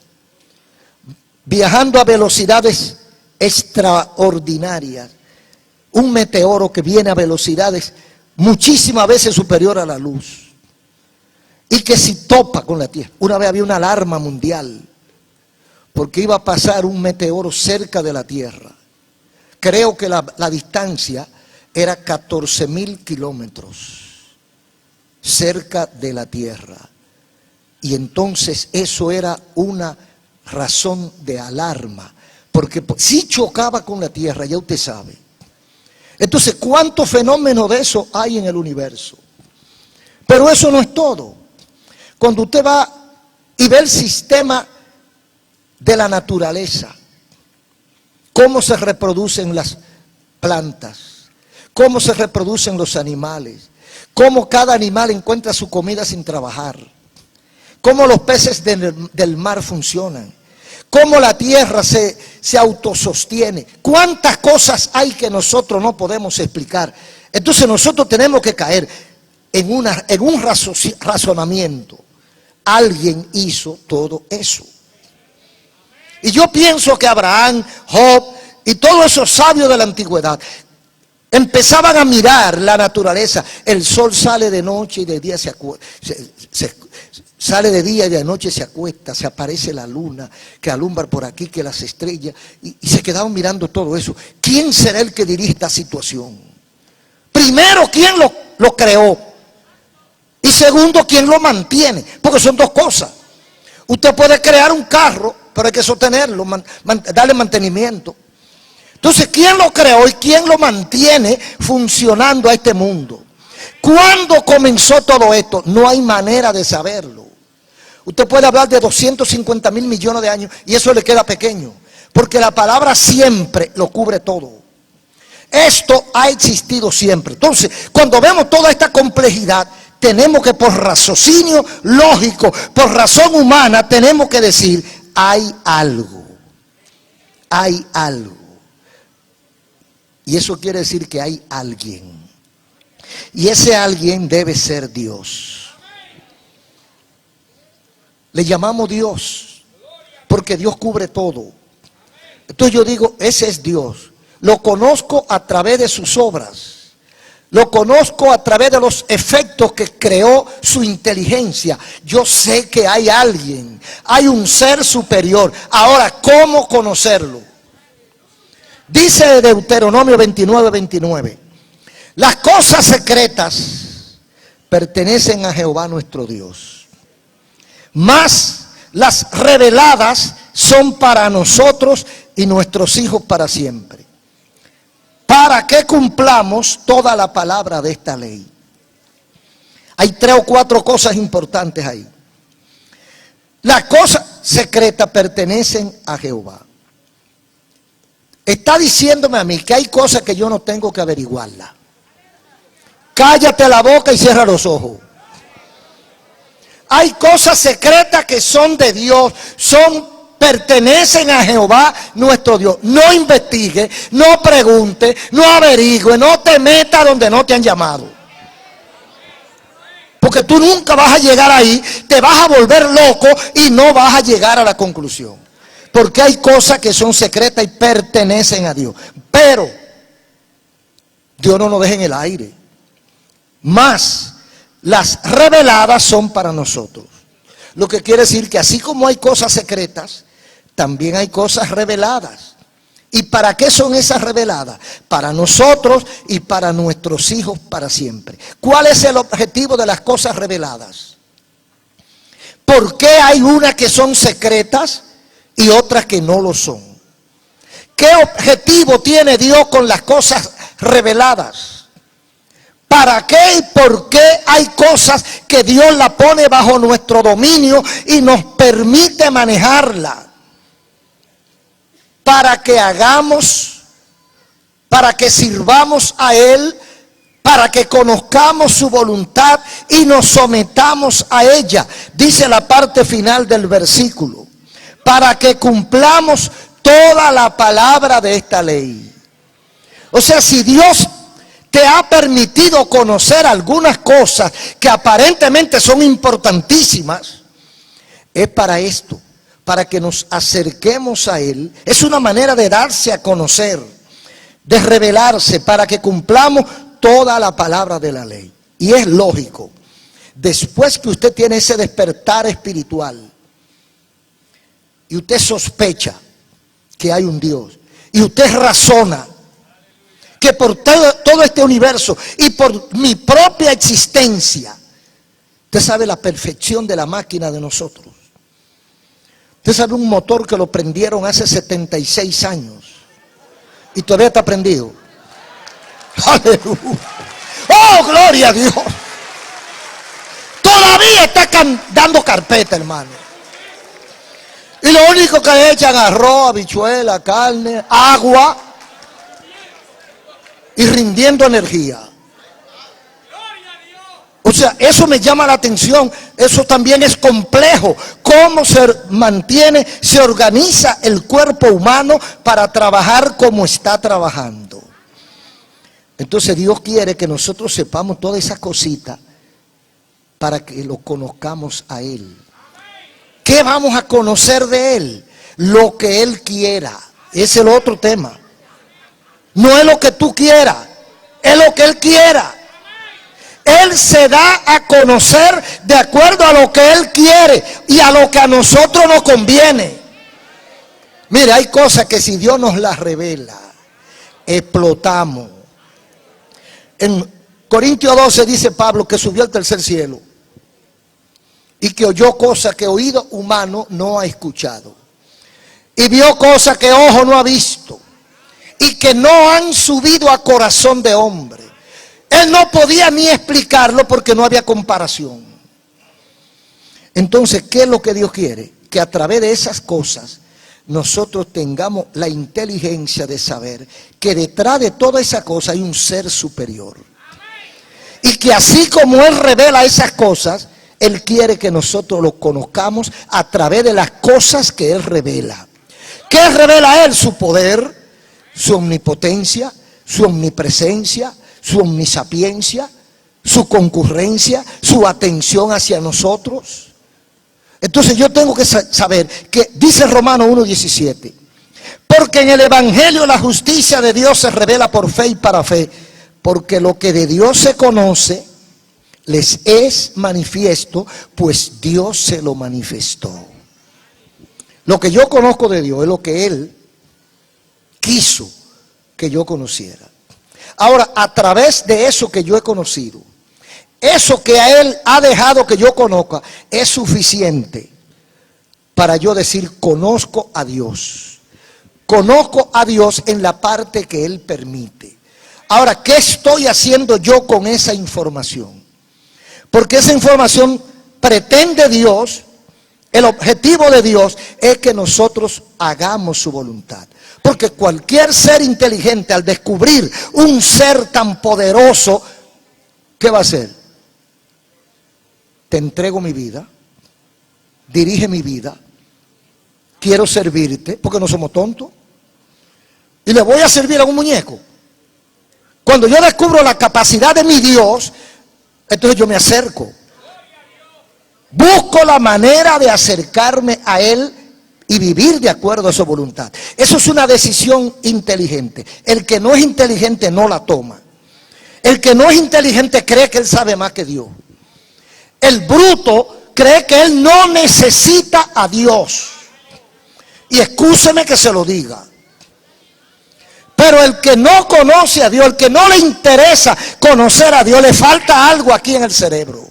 viajando a velocidades extraordinarias, un meteoro que viene a velocidades muchísimas veces superior a la luz, y que si topa con la Tierra. Una vez había una alarma mundial porque iba a pasar un meteoro cerca de la Tierra. Creo que la distancia era 14.000 kilómetros cerca de la Tierra. Y entonces eso era una razón de alarma, porque si chocaba con la Tierra, ya usted sabe. Entonces, ¿cuántos fenómenos de eso hay en el universo? Pero eso no es todo. Cuando usted va y ve el sistema de la naturaleza, cómo se reproducen las plantas, cómo se reproducen los animales, cómo cada animal encuentra su comida sin trabajar, cómo los peces del mar funcionan, cómo la tierra se autosostiene, cuántas cosas hay que nosotros no podemos explicar. Entonces nosotros tenemos que caer en un razonamiento. Alguien hizo todo eso. Y yo pienso que Abraham, Job y todos esos sabios de la antigüedad empezaban a mirar la naturaleza. El sol sale de noche y de día sale de día y de noche se acuesta, se aparece la luna que alumbra por aquí, que las estrellas, y se quedaban mirando todo eso. ¿Quién será el que dirige esta situación? Primero, ¿quién lo creó? Y segundo, ¿quién lo mantiene? Porque son dos cosas. Usted puede crear un carro, pero hay que sostenerlo, darle mantenimiento. Entonces, ¿quién lo creó y quién lo mantiene funcionando a este mundo? ¿Cuándo comenzó todo esto? No hay manera de saberlo. Usted puede hablar de 250.000 millones de años y eso le queda pequeño, porque la palabra siempre lo cubre todo. Esto ha existido siempre. Entonces, cuando vemos toda esta complejidad, tenemos que, por raciocinio lógico, por razón humana, tenemos que decir, hay algo. hay algo. Y eso quiere decir que hay alguien. Y ese alguien debe ser Dios. Le llamamos Dios porque Dios cubre todo. Entonces yo digo, ese es Dios. Lo conozco a través de sus obras. Lo conozco a través de los efectos que creó su inteligencia. Yo sé que hay alguien, hay un ser superior. Ahora, ¿cómo conocerlo? Dice Deuteronomio 29:29. Las cosas secretas pertenecen a Jehová nuestro Dios, mas las reveladas son para nosotros y nuestros hijos para siempre, para que cumplamos toda la palabra de esta ley. Hay 3 o 4 cosas importantes ahí. Las cosas secretas pertenecen a Jehová. Está diciéndome a mí que hay cosas que yo no tengo que averiguarlas. Cállate la boca y cierra los ojos. Hay cosas secretas que son de Dios, pertenecen a Jehová nuestro Dios. No investigue, no pregunte, no averigüe, no te metas donde no te han llamado. Porque tú nunca vas a llegar ahí, te vas a volver loco y no vas a llegar a la conclusión. Porque hay cosas que son secretas y pertenecen a Dios. Pero Dios no nos deja en el aire. Más las reveladas son para nosotros. Lo que quiere decir que así como hay cosas secretas, también hay cosas reveladas. ¿Y para qué son esas reveladas? Para nosotros y para nuestros hijos para siempre. ¿Cuál es el objetivo de las cosas reveladas? ¿Por qué hay unas que son secretas y otras que no lo son? ¿Qué objetivo tiene Dios con las cosas reveladas? ¿Para qué y por qué hay cosas que Dios la pone bajo nuestro dominio y nos permite manejarla? Para que hagamos, para que sirvamos a Él, para que conozcamos su voluntad y nos sometamos a ella. Dice la parte final del versículo. Para que cumplamos toda la palabra de esta ley. O sea, si Dios te ha permitido conocer algunas cosas que aparentemente son importantísimas, es para esto, para que nos acerquemos a Él. Es una manera de darse a conocer, de revelarse, para que cumplamos toda la palabra de la ley. Y es lógico, después que usted tiene ese despertar espiritual, y usted sospecha que hay un Dios, y usted razona que por todo este universo y por mi propia existencia, usted sabe la perfección de la máquina de nosotros. Usted sabe un motor que lo prendieron hace 76 años y todavía está prendido. Aleluya. Oh, gloria a Dios. Todavía está dando carpeta, hermano. Y lo único que le echan arroz, habichuela, carne, agua y rindiendo energía. O sea, eso me llama la atención. Eso también es complejo. Cómo se mantiene, se organiza el cuerpo humano para trabajar como está trabajando. Entonces Dios quiere que nosotros sepamos toda esa cosita para que lo conozcamos a Él. ¿Qué vamos a conocer de Él? Lo que Él quiera. Ese es el otro tema. No es lo que tú quieras, es lo que Él quiera. Él se da a conocer de acuerdo a lo que Él quiere y a lo que a nosotros nos conviene. Mire, hay cosas que si Dios nos las revela, explotamos. En Corintios 12 dice Pablo que subió al tercer cielo y que oyó cosas que oído humano no ha escuchado, y vio cosas que ojo no ha visto y que no han subido a corazón de hombre. Él no podía ni explicarlo porque no había comparación. Entonces, ¿qué es lo que Dios quiere? Que a través de esas cosas nosotros tengamos la inteligencia de saber que detrás de toda esa cosa hay un ser superior. Y que así como Él revela esas cosas, Él quiere que nosotros lo conozcamos a través de las cosas que Él revela. ¿Qué revela Él? Su poder, su omnipotencia, su omnipresencia, su omnisapiencia, su concurrencia, su atención hacia nosotros. Entonces yo tengo que saber que dice Romanos 1:17, porque en el Evangelio la justicia de Dios se revela por fe y para fe, porque lo que de Dios se conoce les es manifiesto, pues Dios se lo manifestó. Lo que yo conozco de Dios es lo que Él quiso que yo conociera. Ahora, a través de eso que yo he conocido, eso que a Él ha dejado que yo conozca, es suficiente para yo decir, conozco a Dios. Conozco a Dios en la parte que Él permite. Ahora, ¿qué estoy haciendo yo con esa información? Porque esa información pretende Dios, el objetivo de Dios es que nosotros hagamos su voluntad. Porque cualquier ser inteligente, al descubrir un ser tan poderoso, ¿qué va a hacer? Te entrego mi vida, dirige mi vida, quiero servirte, porque no somos tontos, y le voy a servir a un muñeco. Cuando yo descubro la capacidad de mi Dios, entonces yo me acerco, busco la manera de acercarme a Él y vivir de acuerdo a su voluntad. Eso es una decisión inteligente. El que no es inteligente no la toma. El que no es inteligente cree que él sabe más que Dios. El bruto cree que él no necesita a Dios. Y excúseme que se lo diga. Pero el que no conoce a Dios, el que no le interesa conocer a Dios, le falta algo aquí en el cerebro.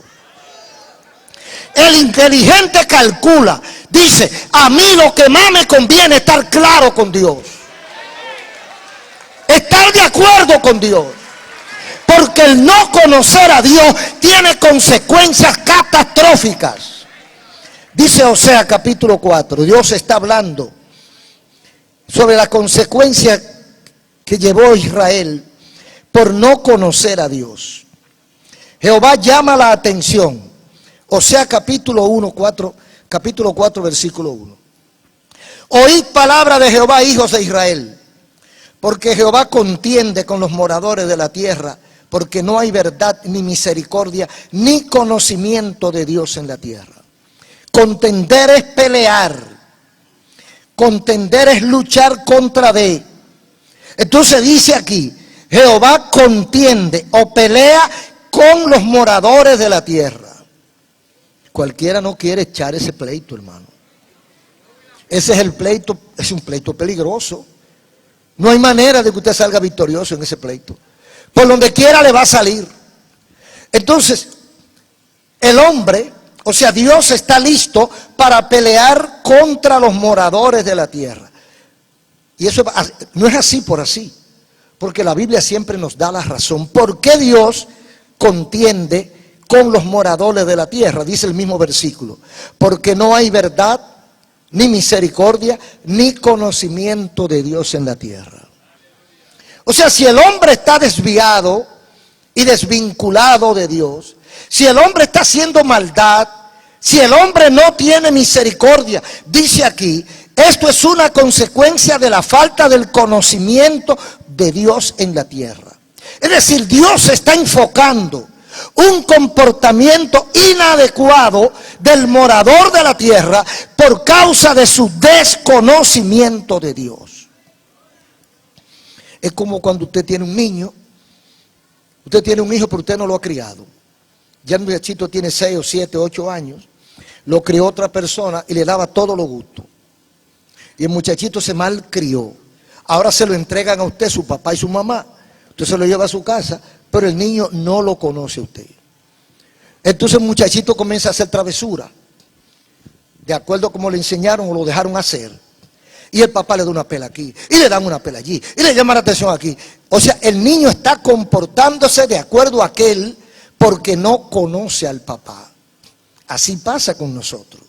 El inteligente calcula, dice, a mí lo que más me conviene es estar claro con Dios. Estar de acuerdo con Dios. Porque el no conocer a Dios tiene consecuencias catastróficas. Dice Osea capítulo 4, Dios está hablando sobre la consecuencia que llevó Israel por no conocer a Dios. Jehová llama la atención. Osea capítulo 4 versículo 1. Oíd palabra de Jehová, hijos de Israel, porque Jehová contiende con los moradores de la tierra, porque no hay verdad ni misericordia ni conocimiento de Dios en la tierra. Contender es pelear, contender es luchar contra de. Entonces dice aquí, Jehová contiende o pelea con los moradores de la tierra. Cualquiera no quiere echar ese pleito, hermano. Ese es el pleito, es un pleito peligroso. No hay manera de que usted salga victorioso en ese pleito. Por donde quiera le va a salir. Entonces, el hombre, o sea, Dios está listo para pelear contra los moradores de la tierra. Y eso no es así por así, porque la Biblia siempre nos da la razón. ¿Por qué Dios contiende con los moradores de la tierra? Dice el mismo versículo. Porque no hay verdad, ni misericordia, ni conocimiento de Dios en la tierra. O sea, si el hombre está desviado y desvinculado de Dios, si el hombre está haciendo maldad, si el hombre no tiene misericordia, dice aquí, esto es una consecuencia de la falta del conocimiento de Dios en la tierra. Es decir, Dios está enfocando un comportamiento inadecuado del morador de la tierra por causa de su desconocimiento de Dios. Es como cuando usted tiene un niño, usted tiene un hijo pero usted no lo ha criado. Ya el muchachito tiene 6 o 7, 8 años, lo crió otra persona y le daba todos los gustos. Y el muchachito se malcrió. Ahora se lo entregan a usted, su papá y su mamá. Usted se lo lleva a su casa, pero el niño no lo conoce a usted. Entonces el muchachito comienza a hacer travesura, de acuerdo a como le enseñaron o lo dejaron hacer. Y el papá le da una pela aquí, y le dan una pela allí, y le llama la atención aquí. O sea, el niño está comportándose de acuerdo a aquel porque no conoce al papá. Así pasa con nosotros.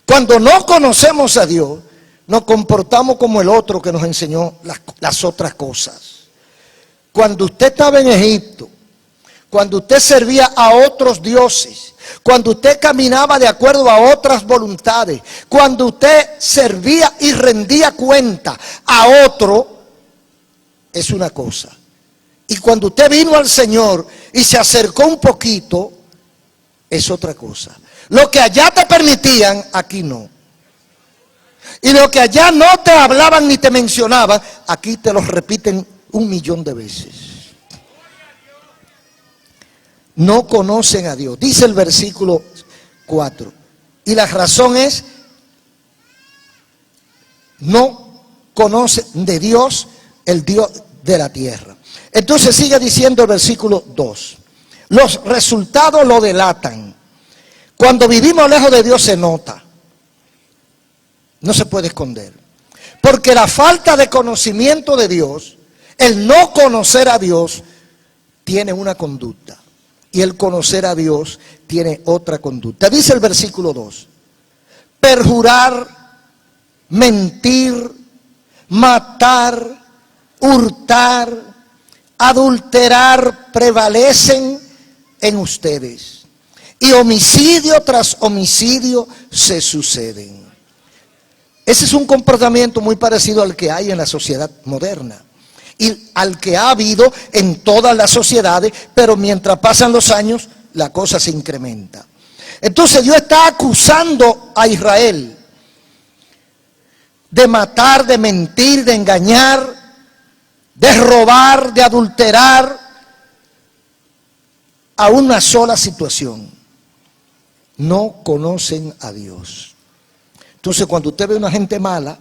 Cuando no conocemos a Dios, nos comportamos como el otro que nos enseñó las otras cosas. Cuando usted estaba en Egipto, cuando usted servía a otros dioses, cuando usted caminaba de acuerdo a otras voluntades, cuando usted servía y rendía cuenta a otro, es una cosa. Y cuando usted vino al Señor y se acercó un poquito, es otra cosa. Lo que allá te permitían, aquí no. Y lo que allá no te hablaban ni te mencionaban, aquí te lo repiten 1.000.000 de veces. No conocen a Dios. Dice el versículo 4. Y la razón es, no conocen de Dios, el Dios de la tierra. Entonces sigue diciendo el versículo 2. Los resultados lo delatan. Cuando vivimos lejos de Dios se nota. No se puede esconder. Porque la falta de conocimiento de Dios, el no conocer a Dios, tiene una conducta. Y el conocer a Dios tiene otra conducta. Dice el versículo 2. Perjurar, mentir, matar, hurtar, adulterar prevalecen en ustedes. Y homicidio tras homicidio se suceden. Ese es un comportamiento muy parecido al que hay en la sociedad moderna y al que ha habido en todas las sociedades, pero mientras pasan los años, la cosa se incrementa. Entonces Dios está acusando a Israel de matar, de mentir, de engañar, de robar, de adulterar, a una sola situación. No conocen a Dios. Entonces cuando usted ve una gente mala,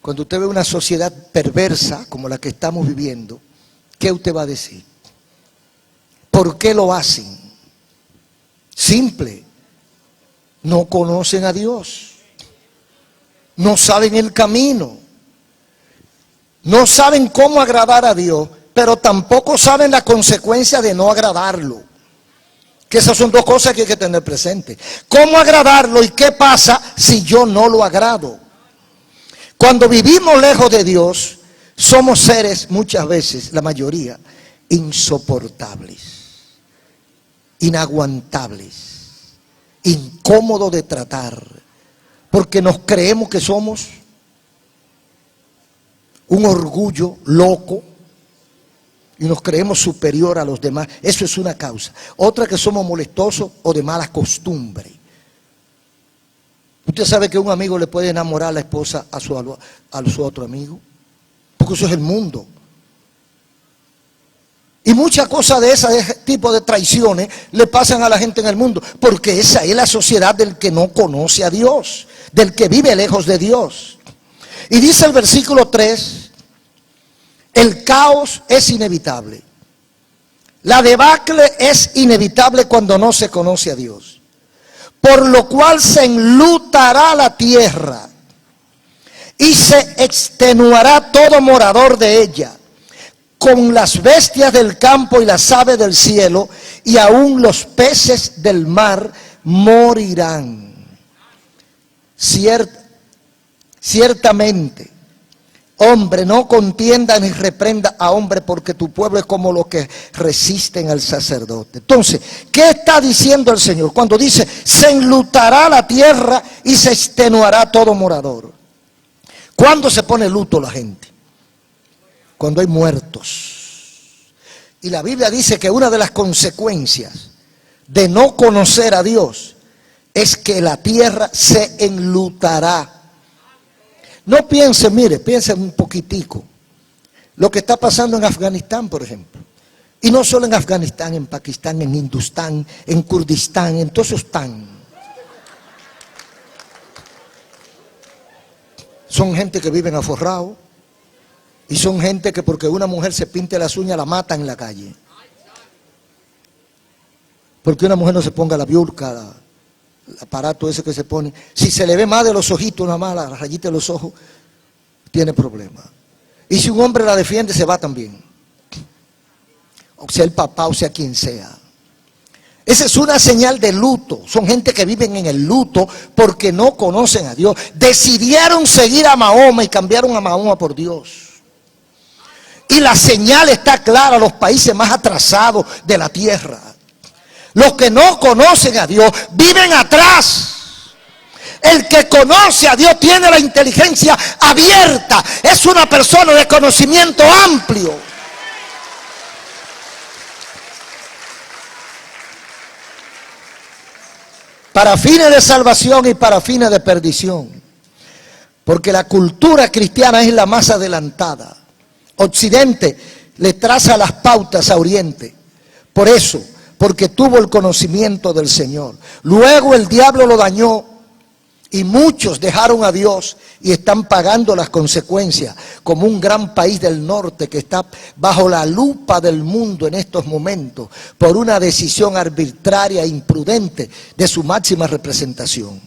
cuando usted ve una sociedad perversa como la que estamos viviendo, ¿qué usted va a decir? ¿Por qué lo hacen? Simple. No conocen a Dios. No saben el camino. No saben cómo agradar a Dios, pero tampoco saben la consecuencia de no agradarlo. Que esas son dos cosas que hay que tener presente. ¿Cómo agradarlo y qué pasa si yo no lo agrado? Cuando vivimos lejos de Dios, somos seres muchas veces, la mayoría, insoportables, inaguantables, incómodos de tratar, porque nos creemos que somos un orgullo loco y nos creemos superior a los demás. Eso es una causa. Otra, que somos molestosos o de mala costumbre. Usted sabe que un amigo le puede enamorar a la esposa a su otro amigo, porque eso es el mundo. Y muchas cosas de ese tipo de traiciones le pasan a la gente en el mundo, porque esa es la sociedad del que no conoce a Dios, del que vive lejos de Dios. Y dice el versículo 3, el caos es inevitable. La debacle es inevitable cuando no se conoce a Dios. Por lo cual se enlutará la tierra y se extenuará todo morador de ella, con las bestias del campo y las aves del cielo, y aún los peces del mar morirán. Ciertamente, hombre, no contienda ni reprenda a hombre, porque tu pueblo es como los que resisten al sacerdote. Entonces, ¿qué está diciendo el Señor cuando dice se enlutará la tierra y se extenuará todo morador? ¿Cuándo se pone luto la gente? Cuando hay muertos. Y la Biblia dice que una de las consecuencias de no conocer a Dios es que la tierra se enlutará. No piensen, mire, piensen un poquitico lo que está pasando en Afganistán, por ejemplo. Y no solo en Afganistán, en Pakistán, en Hindustán, en Kurdistán, en todos esos tan. Son gente que viven aforrados. Y son gente que porque una mujer se pinte las uñas la matan en la calle. Porque una mujer no se ponga la biurca, el aparato ese que se pone. Si se le ve más de los ojitos, una mala rayita de los ojos, tiene problema. Y si un hombre la defiende, se va también. O sea el papá, o sea quien sea. Esa es una señal de luto. Son gente que viven en el luto porque no conocen a Dios. Decidieron seguir a Mahoma y cambiaron a Mahoma por Dios. Y la señal está clara, los países más atrasados de la tierra. Los que no conocen a Dios viven atrás. El que conoce a Dios tiene la inteligencia abierta. Es una persona de conocimiento amplio. Para fines de salvación y para fines de perdición. Porque la cultura cristiana es la más adelantada. Occidente le traza las pautas a Oriente. Por eso, porque tuvo el conocimiento del Señor. Luego el diablo lo dañó. Y muchos dejaron a Dios y están pagando las consecuencias, como un gran país del norte que está bajo la lupa del mundo en estos momentos por una decisión arbitraria e imprudente de su máxima representación.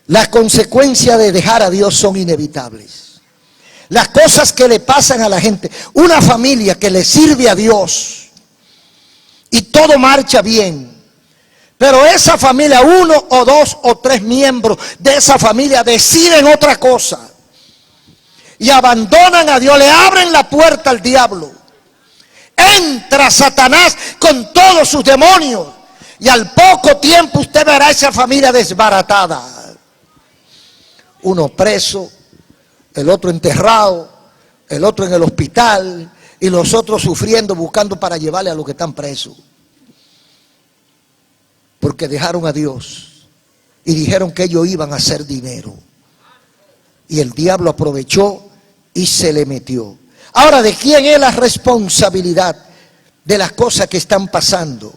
Las consecuencias de dejar a Dios son inevitables. Las cosas que le pasan a la gente, una familia que le sirve a Dios y todo marcha bien, pero esa familia, uno o dos o tres miembros de esa familia deciden otra cosa y abandonan a Dios, le abren la puerta al diablo. Entra Satanás con todos sus demonios y al poco tiempo usted verá esa familia desbaratada. Uno preso, el otro enterrado, el otro en el hospital y los otros sufriendo, buscando para llevarle a los que están presos. Porque dejaron a Dios y dijeron que ellos iban a hacer dinero. Y el diablo aprovechó y se le metió. Ahora, ¿de quién es la responsabilidad de las cosas que están pasando?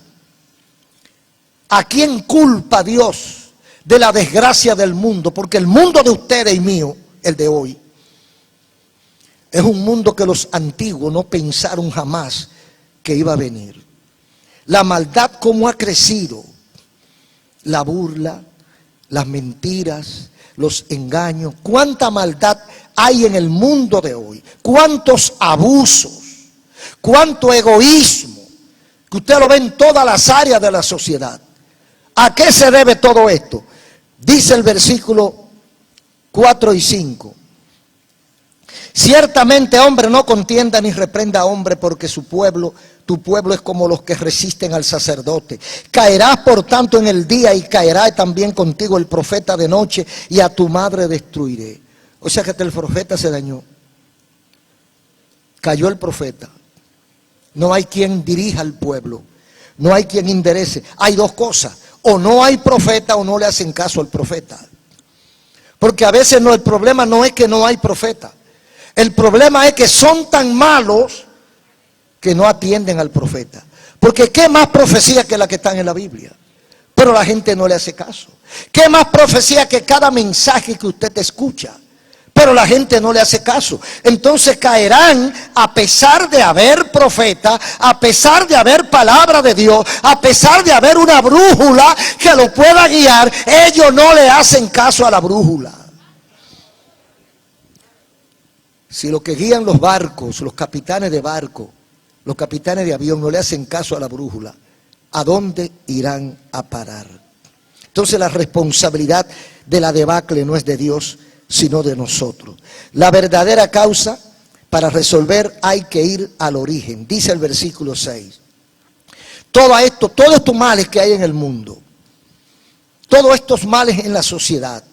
¿A quién culpa Dios de la desgracia del mundo? Porque el mundo de ustedes y mío, el de hoy, es un mundo que los antiguos no pensaron jamás que iba a venir. La maldad como ha crecido. La burla, las mentiras, los engaños. Cuánta maldad hay en el mundo de hoy. Cuántos abusos, cuánto egoísmo, que usted lo ve en todas las áreas de la sociedad. ¿A qué se debe todo esto? Dice el versículo 4 y 5. Ciertamente hombre no contienda ni reprenda a hombre, porque tu pueblo es como los que resisten al sacerdote. Caerás por tanto en el día y caerá también contigo el profeta de noche, y a tu madre destruiré. O sea que el profeta se dañó. Cayó el profeta. No hay quien dirija al pueblo. No hay quien enderece. Hay dos cosas. O no hay profeta o no le hacen caso al profeta. Porque a veces el problema no es que no hay profeta. El problema es que son tan malos que no atienden al profeta. Porque ¿qué más profecía que la que están en la Biblia? Pero la gente no le hace caso. ¿Qué más profecía que cada mensaje que usted escucha? Pero la gente no le hace caso. Entonces caerán, a pesar de haber profeta, a pesar de haber palabra de Dios, a pesar de haber una brújula que lo pueda guiar, ellos no le hacen caso a la brújula. Si los que guían los barcos, los capitanes de barco, los capitanes de avión no le hacen caso a la brújula, ¿a dónde irán a parar? Entonces la responsabilidad de la debacle no es de Dios, sino de nosotros. La verdadera causa para resolver hay que ir al origen. Dice el versículo 6. Todos estos males que hay en el mundo, todos estos males en la sociedad,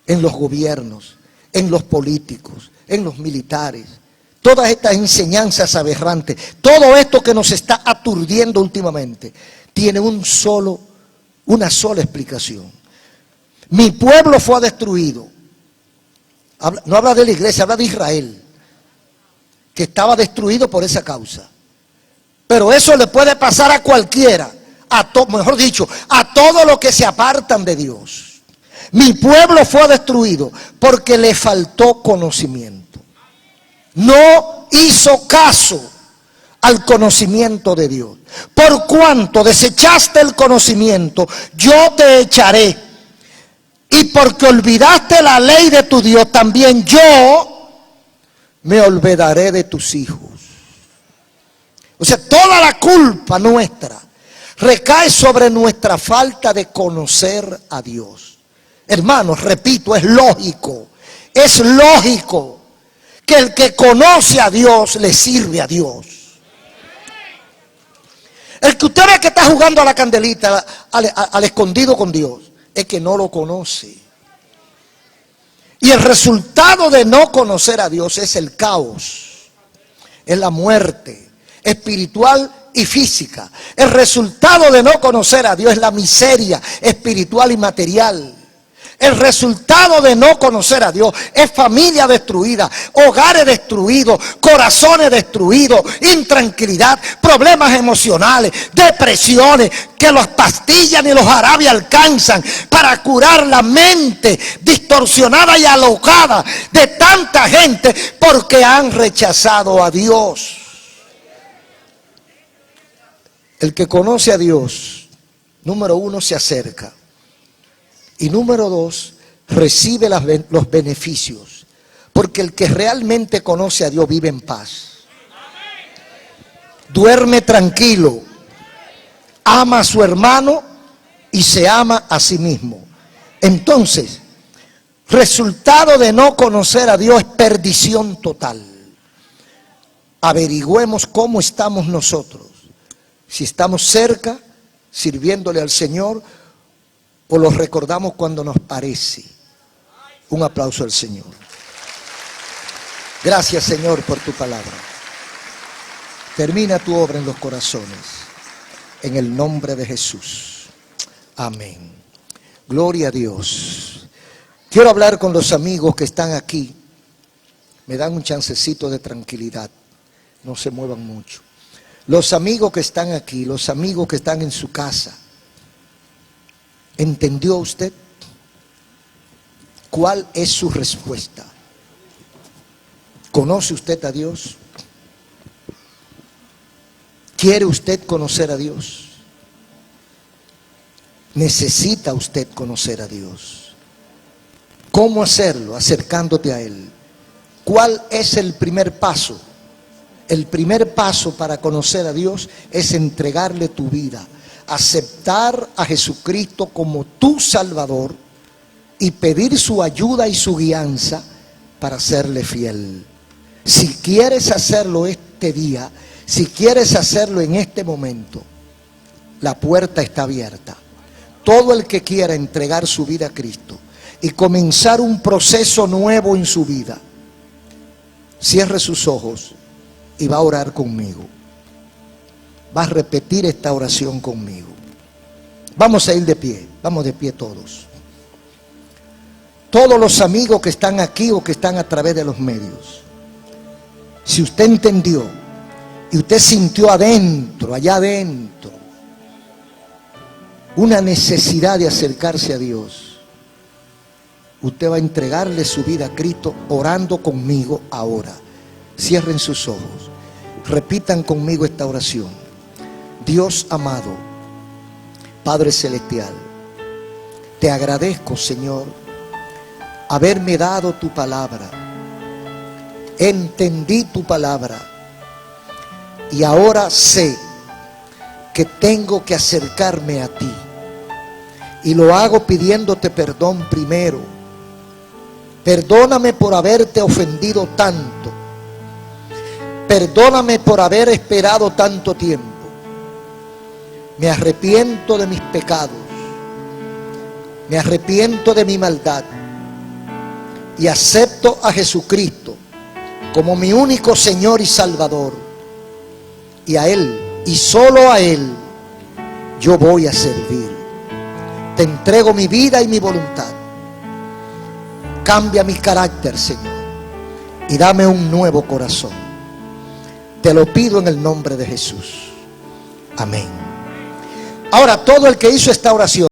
en los gobiernos, en los políticos, en los militares, todas estas enseñanzas aberrantes, todo esto que nos está aturdiendo últimamente, tiene una sola explicación. Mi pueblo fue destruido. No habla de la iglesia, habla de Israel, que estaba destruido por esa causa. Pero eso le puede pasar a cualquiera, mejor dicho, a todos los que se apartan de Dios. Mi pueblo fue destruido porque le faltó conocimiento. No hizo caso al conocimiento de Dios. Por cuanto desechaste el conocimiento, yo te echaré. Y porque olvidaste la ley de tu Dios, también yo me olvidaré de tus hijos. O sea, toda la culpa nuestra recae sobre nuestra falta de conocer a Dios. Hermanos, repito, es lógico que el que conoce a Dios le sirve a Dios. El que usted ve que está jugando a la candelita, al escondido con Dios, es que no lo conoce. Y el resultado de no conocer a Dios es el caos, es la muerte espiritual y física. El resultado de no conocer a Dios es la miseria espiritual y material. El resultado de no conocer a Dios es familia destruida, hogares destruidos, corazones destruidos, intranquilidad, problemas emocionales, depresiones, que las pastillas ni los jarabes alcanzan para curar la mente distorsionada y alocada de tanta gente porque han rechazado a Dios. El que conoce a Dios, número uno, se acerca. Y número dos, recibe los beneficios. Porque el que realmente conoce a Dios vive en paz. Duerme tranquilo. Ama a su hermano y se ama a sí mismo. Entonces, resultado de no conocer a Dios es perdición total. Averigüemos cómo estamos nosotros. Si estamos cerca, sirviéndole al Señor, o los recordamos cuando nos parece. Un aplauso al Señor. Gracias, Señor, por tu palabra. Termina tu obra en los corazones, en el nombre de Jesús. Amén. Gloria a Dios. Quiero hablar con los amigos que están aquí. Me dan un chancecito de tranquilidad. No se muevan mucho. Los amigos que están aquí, los amigos que están en su casa. ¿Entendió usted cuál es su respuesta? ¿Conoce usted a Dios? ¿Quiere usted conocer a Dios? ¿Necesita usted conocer a Dios? ¿Cómo hacerlo? Acercándote a Él. ¿Cuál es el primer paso? El primer paso para conocer a Dios es entregarle tu vida. Aceptar a Jesucristo como tu Salvador y pedir su ayuda y su guianza para serle fiel. Si quieres hacerlo este día, si quieres hacerlo en este momento, la puerta está abierta. Todo el que quiera entregar su vida a Cristo y comenzar un proceso nuevo en su vida, cierre sus ojos y va a orar conmigo. Va a repetir esta oración conmigo. Vamos a ir de pie. Vamos de pie todos. Todos los amigos que están aquí o que están a través de los medios. Si usted entendió y usted sintió adentro, allá adentro, una necesidad de acercarse a Dios, usted va a entregarle su vida a Cristo orando conmigo ahora. Cierren sus ojos. Repitan conmigo esta oración. Dios amado, Padre Celestial, te agradezco, Señor, haberme dado tu palabra. Entendí tu palabra y ahora sé que tengo que acercarme a ti. Y lo hago pidiéndote perdón primero. Perdóname por haberte ofendido tanto. Perdóname por haber esperado tanto tiempo. Me arrepiento de mis pecados. Me arrepiento de mi maldad. Y acepto a Jesucristo como mi único Señor y Salvador. Y a Él, y solo a Él, yo voy a servir. Te entrego mi vida y mi voluntad. Cambia mi carácter, Señor, y dame un nuevo corazón. Te lo pido en el nombre de Jesús. Amén. Ahora, todo el que hizo esta oración,